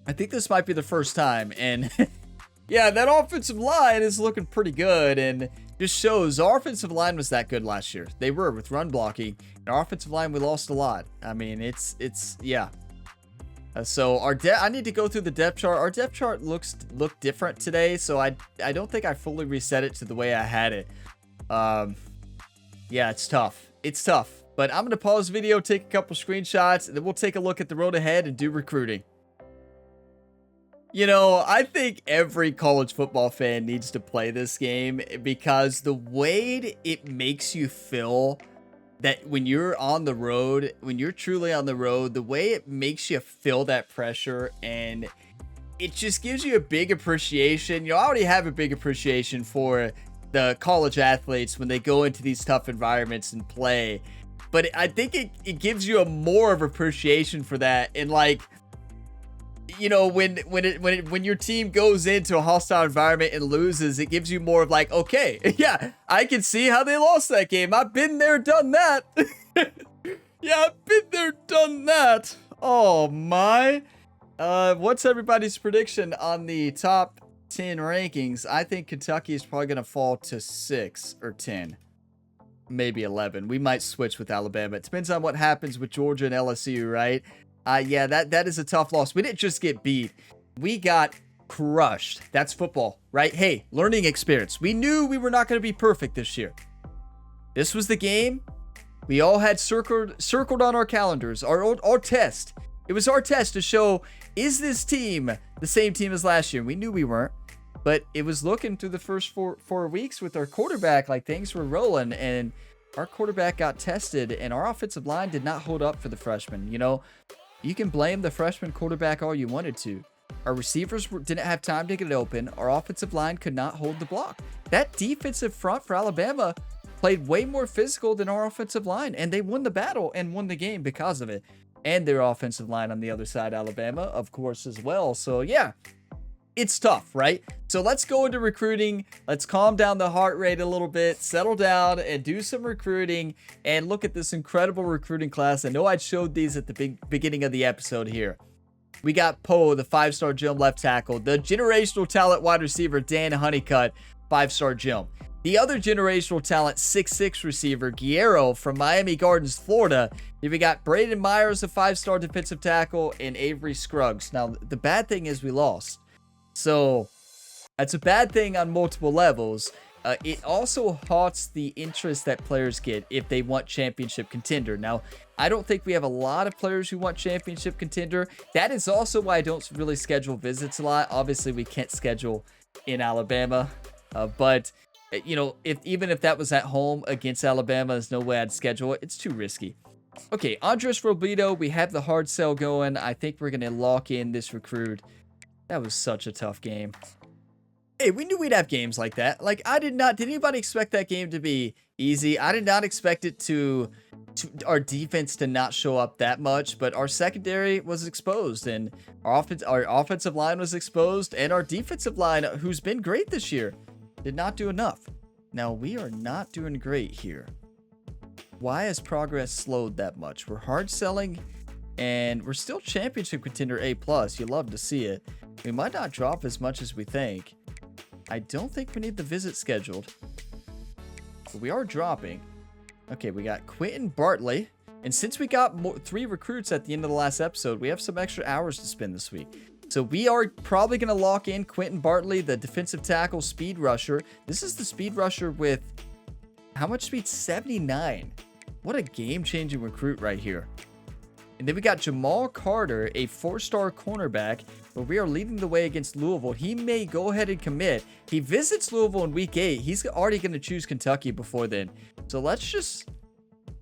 I think this might be the first time. And yeah, that offensive line is looking pretty good, and just shows our offensive line was that good last year. They were with run blocking. And our offensive line, we lost a lot. I mean, yeah. So I need to go through the depth chart. Our depth chart looked different today, so I don't think I fully reset it to the way I had it. Yeah, it's tough. It's tough. But I'm gonna pause the video, take a couple screenshots, and then we'll take a look at the road ahead and do recruiting. You know, I think every college football fan needs to play this game because the way it makes you feel that when you're on the road, when you're truly on the road, the way it makes you feel that pressure, and it just gives you a big appreciation. You already have a big appreciation for the college athletes when they go into these tough environments and play. But I think it gives you a more of appreciation for that. And like, you know, when your team goes into a hostile environment and loses, it gives you more of like, okay, yeah, I can see how they lost that game. I've been there, done that. Yeah, I've been there, done that. Oh my. What's everybody's prediction on the top 10 rankings? I think Kentucky is probably going to fall to 6 or 10. Maybe 11. We might switch with Alabama. It depends on what happens with Georgia and LSU, right? Yeah, that is a tough loss. We didn't just get beat. We got crushed. That's football, right? Hey, learning experience. We knew we were not going to be perfect this year. This was the game we all had circled on our calendars, our test. It was our test to show, is this team the same team as last year? We knew we weren't, but it was looking through the first four weeks with our quarterback like things were rolling, and our quarterback got tested, and our offensive line did not hold up for the freshman. You know, you can blame the freshman quarterback all you wanted to. Our receivers didn't have time to get it open. Our offensive line could not hold the block. That defensive front for Alabama played way more physical than our offensive line, and they won the battle and won the game because of it. And their offensive line on the other side, Alabama, of course, as well. So, yeah, it's tough, right? So let's go into recruiting. Let's calm down the heart rate a little bit, settle down, and do some recruiting, and look at this incredible recruiting class. I know I showed these at the beginning of the episode here. We got Poe, the 5-star Gem left tackle, the generational talent wide receiver, Dan Honeycutt, 5-star Gem. The other generational talent, 6'6" receiver, Guerrero from Miami Gardens, Florida. Then we got Braden Myers, a 5-star defensive tackle, and Avery Scruggs. Now, the bad thing is we lost. So, that's a bad thing on multiple levels. It also halts the interest that players get if they want championship contender. Now, I don't think we have a lot of players who want championship contender. That is also why I don't really schedule visits a lot. Obviously, we can't schedule in Alabama. But, you know, even if that was at home against Alabama, there's no way I'd schedule it. It's too risky. Okay, Andres Robledo, we have the hard sell going. I think we're going to lock in this recruit. That was such a tough game. Hey, we knew we'd have games like that. Like, did anybody expect that game to be easy? I did not expect it to our defense to not show up that much, but our secondary was exposed, and our offensive line was exposed, and our defensive line, who's been great this year, did not do enough. Now, we are not doing great here. Why has progress slowed that much? We're hard selling, and we're still championship contender A+. You love to see it. We might not drop as much as we think. I don't think we need the visit scheduled, but we are dropping. Okay, we got Quentin Bartley, and since we got 3 recruits at the end of the last episode, we have some extra hours to spend this week. So we are probably going to lock in Quentin Bartley, the defensive tackle speed rusher. This is the speed rusher with how much speed? 79. What a game-changing recruit right here. And then we got Jamal Carter, a 4-star cornerback, but we are leading the way against Louisville. He may go ahead and commit. He visits Louisville in week 8. He's already going to choose Kentucky before then. So let's just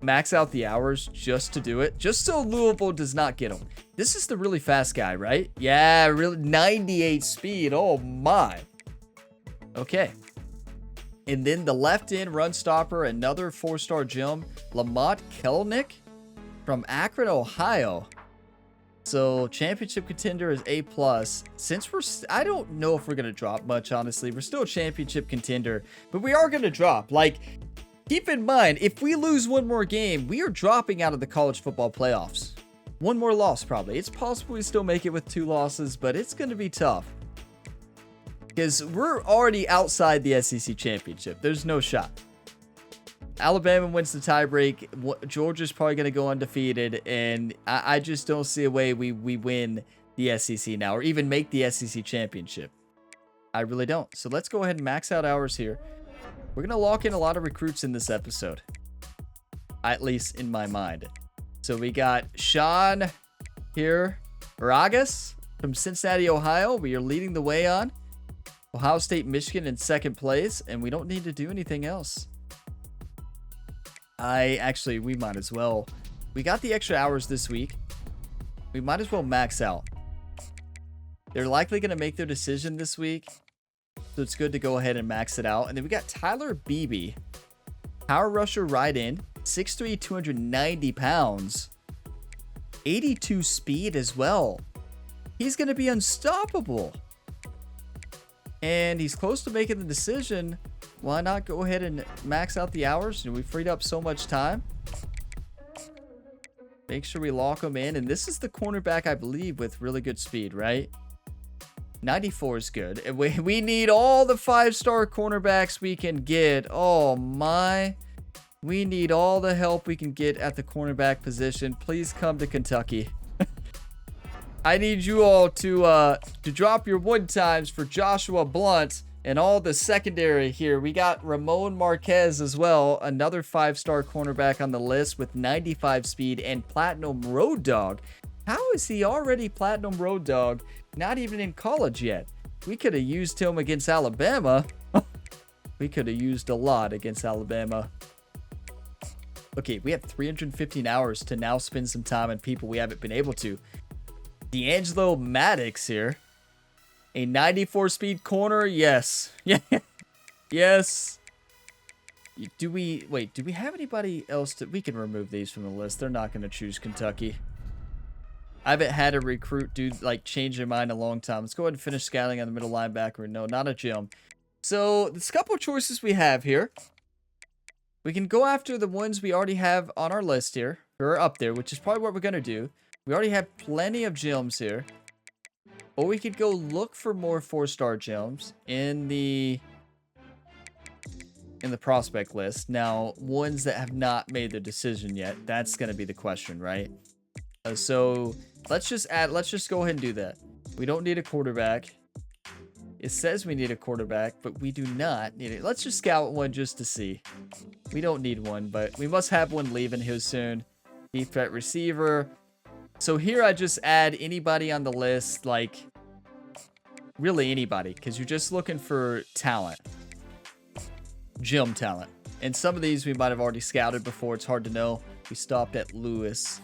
max out the hours just to do it, just so Louisville does not get him. This is the really fast guy, right? Yeah, really 98 speed. Oh my. Okay. And then the left end run stopper, another 4-star gem, Lamont Kelnick from Akron, Ohio. So championship contender is A+. Since I don't know if we're going to drop much, honestly. We're still a championship contender, but we are going to drop. Like, keep in mind, if we lose one more game, we are dropping out of the college football playoffs. One more loss, probably. It's possible we still make it with 2 losses, but it's going to be tough. Because we're already outside the SEC championship. There's no shot. Alabama wins the tiebreak. Georgia's probably going to go undefeated. And I just don't see a way we win the SEC now. Or even make the SEC championship. I really don't. So let's go ahead and max out hours here. We're going to lock in a lot of recruits in this episode. At least in my mind. So we got Sean here. Ragas from Cincinnati, Ohio. We are leading the way on. Ohio State, Michigan in second place, and we don't need to do anything else. We might as well. We got the extra hours this week. We might as well max out. They're likely going to make their decision this week, so it's good to go ahead and max it out. And then we got Tyler Beebe, power rusher right in, 6'3", 290 pounds, 82 speed as well. He's going to be unstoppable. And he's close to making the decision. Why not go ahead and max out the hours? We freed up so much time. Make sure we lock him in. And this is the cornerback, I believe, with really good speed, right? 94 is good. And we need all the 5-star cornerbacks we can get. Oh, my. We need all the help we can get at the cornerback position. Please come to Kentucky. I need you all to drop your 1 times for Joshua Blunt and all the secondary here. We got Ramon Marquez as well, another 5-star cornerback on the list with 95 speed and Platinum Road Dog. How is he already Platinum Road Dog? Not even in college yet. We could have used him against Alabama. We could have used a lot against Alabama. Okay, we have 315 hours to now spend some time on people we haven't been able to. D'Angelo Maddox here. A 94 speed corner. Yes. Yeah. Yes. Do we have anybody else we can remove these from the list? They're not going to choose Kentucky. I haven't had a recruit change their mind in a long time. Let's go ahead and finish scouting on the middle linebacker. No, not a gym. So there's a couple of choices we have here. We can go after the ones we already have on our list here, or up there, which is probably what we're going to do. We already have plenty of gems here. Or we could go look for more 4-star gems in the prospect list. Now, ones that have not made their decision yet. That's going to be the question, right? So let's just go ahead and do that. We don't need a quarterback. It says we need a quarterback, but we do not need it. Let's just scout one just to see. We don't need one, but we must have one leaving here soon. Deep threat receiver. So here I just add anybody on the list, like really anybody, because you're just looking for talent. Gym talent. And some of these we might have already scouted before. It's hard to know. We stopped at Lewis.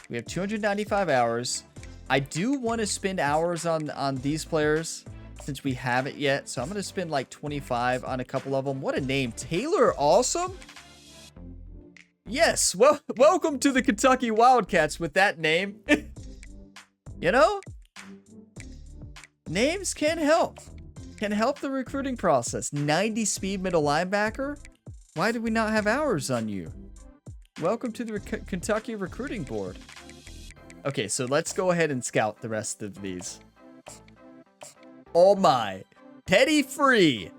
We have 295 hours. I do want to spend hours on these players since we haven't yet. So I'm going to spend like 25 on a couple of them. What a name. Taylor Awesome? Yes. Well, welcome to the Kentucky Wildcats with that name. You know? Names can help. Can help the recruiting process. 90 speed middle linebacker? Why do we not have hours on you? Welcome to the Kentucky recruiting board. Okay, so let's go ahead and scout the rest of these. Oh my. Teddy Free.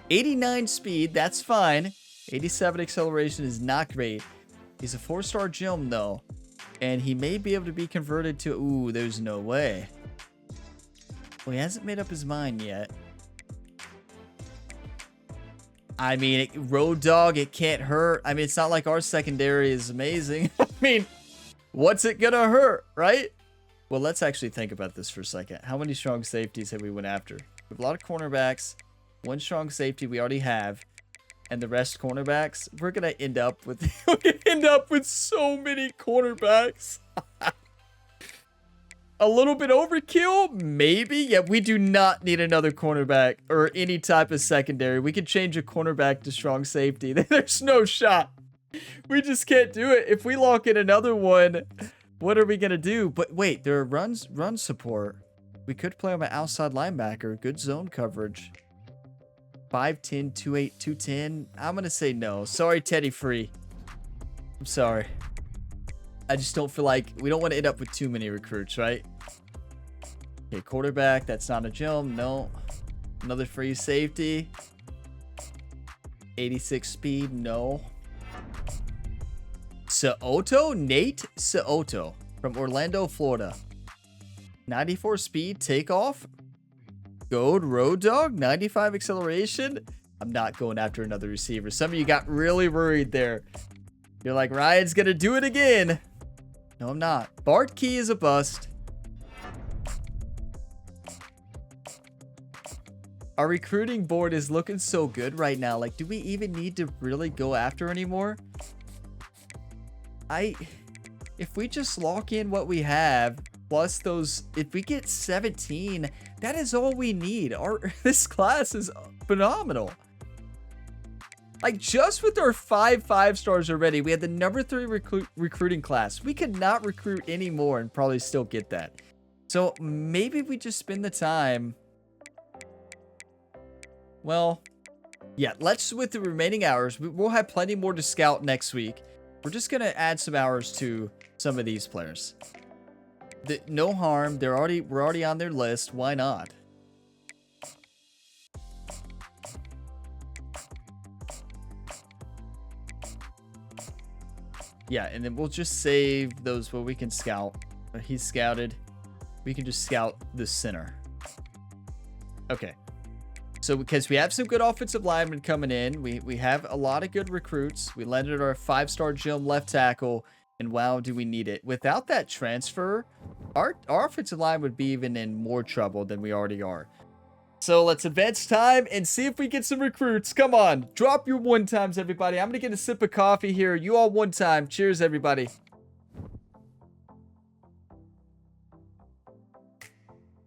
89 speed, that's fine. 87 acceleration is not great. He's a 4-star gem though. And he may be able to be converted to... Ooh, there's no way. Well, he hasn't made up his mind yet. I mean, Road Dog, it can't hurt. I mean, it's not like our secondary is amazing. I mean, what's it gonna hurt, right? Well, let's actually think about this for a second. How many strong safeties have we went after? We have a lot of cornerbacks. One strong safety we already have. And the rest cornerbacks. We're gonna end up with so many cornerbacks. A little bit overkill? Maybe. Yeah, we do not need another cornerback or any type of secondary. We could change a cornerback to strong safety. There's no shot. We just can't do it. If we lock in another one, what are we going to do? But wait, there are run support. We could play him an outside linebacker. Good zone coverage. 5'10", 2'8", 210. I'm going to say no. Sorry, Teddy Free. I'm sorry. I just don't feel like we don't want to end up with too many recruits, right? Okay, quarterback. That's not a jump. No. Another free safety. 86 speed. No. Soto? Nate Soto from Orlando, Florida. 94 speed. Takeoff. Gold Road Dog. 95 acceleration. I'm not going after another receiver. Some of you got really worried there. You're like, Ryan's going to do it again. No, I'm not. Bart Key is a bust. Our recruiting board is looking so good right now. Like, do we even need to really go after anymore? If we just lock in what we have, plus those, if we get 17, that is all we need. This class is phenomenal. Like, just with our 5 stars already, we had the number 3 recruiting class. We could not recruit any more and probably still get that. So maybe we just spend the time. Well, yeah, let's, with the remaining hours, we'll have plenty more to scout next week. We're just going to add some hours to some of these players. No harm. We're already on their list. Why not? Yeah, and then we'll just save those where we can scout. He's scouted. We can just scout the center. Okay. So because we have some good offensive linemen coming in, we have a lot of good recruits. We landed our 5-star Jim left tackle, and wow, do we need it. Without that transfer, our offensive line would be even in more trouble than we already are. So let's advance time and see if we get some recruits. Come on, drop your 1-times, everybody. I'm going to get a sip of coffee here. You all 1-time. Cheers, everybody.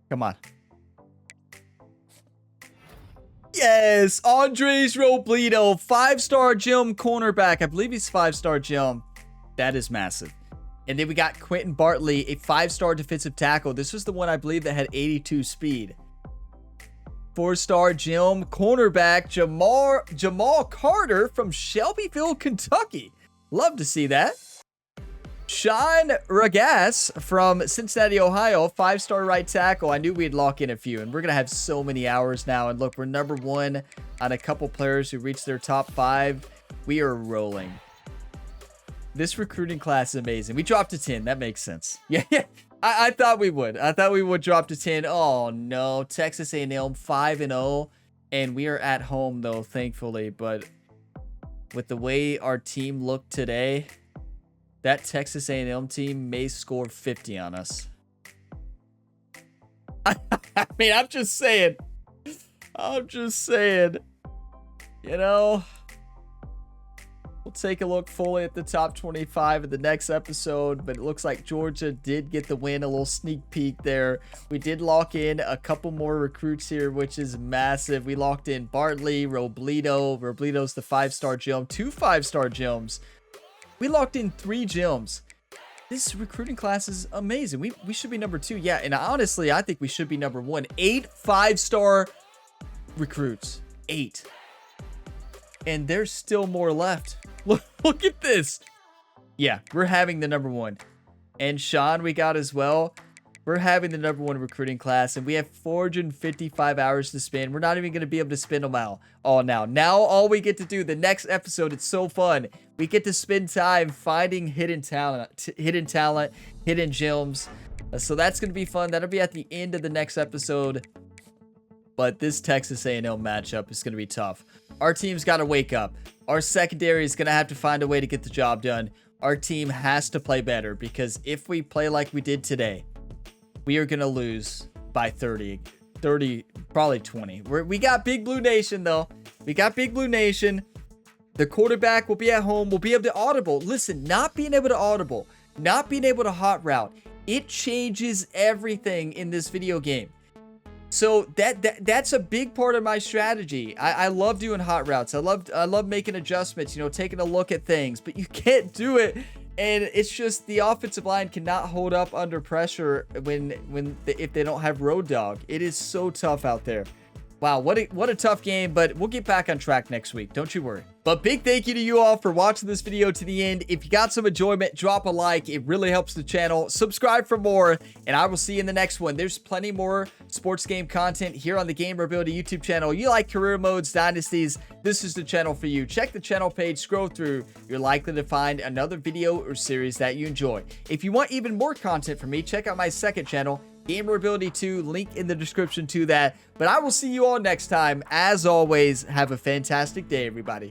Come on. Yes, Andres Robledo, 5-star Jim cornerback. I believe he's 5-star Jim. That is massive. And then we got Quentin Bartley, a 5-star defensive tackle. This was the one I believe that had 82 speed. 4-star Jim cornerback Jamal Carter from Shelbyville, Kentucky. Love to see that. Sean Ragas from Cincinnati, Ohio, 5-star right tackle. I knew we'd lock in a few, and we're going to have so many hours now. And look, we're number 1 on a couple players who reached their top 5. We are rolling. This recruiting class is amazing. We dropped to 10. That makes sense. Yeah. I thought we would. I thought we would drop to 10. Oh, no. Texas A&M 5-0. And we are at home, though, thankfully. But with the way our team looked today, that Texas A&M team may score 50 on us. I mean, I'm just saying. You know, we'll take a look fully at the top 25 in the next episode, but it looks like Georgia did get the win, a little sneak peek there. We did lock in a couple more recruits here, which is massive. We locked in Bartley, Robledo. Robledo's the 5-star Jim, 2 5-star Jims. We locked in 3 Jims. This recruiting class is amazing. We should be number 2. Yeah, and honestly, I think we should be number 1. 8 5-star recruits. 8. And there's still more left. Look at this. Yeah, we're having the number 1. And Sean we got as well. We're having the number 1 recruiting class, and we have 455 hours to spend. We're not even going to be able to spend them all now. Now all we get to do, the next episode, it's so fun. We get to spend time finding hidden talent, hidden gems. So that's going to be fun. That'll be at the end of the next episode. But this Texas A&M matchup is going to be tough. Our team's got to wake up. Our secondary is going to have to find a way to get the job done. Our team has to play better, because if we play like we did today, we are going to lose by 30, probably 20. We got Big Blue Nation, though. We got Big Blue Nation. The quarterback will be at home. We'll be able to audible. Listen, not being able to audible, not being able to hot route, it changes everything in this video game. So that's a big part of my strategy. I love doing hot routes. I love making adjustments, you know, taking a look at things, but you can't do it. And it's just the offensive line cannot hold up under pressure if they don't have Road Dogg. It is so tough out there. Wow, what a tough game, but we'll get back on track next week. Don't you worry. But big thank you to you all for watching this video to the end. If you got some enjoyment, drop a like. It really helps the channel. Subscribe for more, and I will see you in the next one. There's plenty more sports game content here on the Gamer Ability YouTube channel. You like career modes, dynasties, this is the channel for you. Check the channel page, scroll through. You're likely to find another video or series that you enjoy. If you want even more content from me, check out my second channel, Gamer Ability 2, link in the description to that. But I will see you all next time. As always, have a fantastic day, everybody.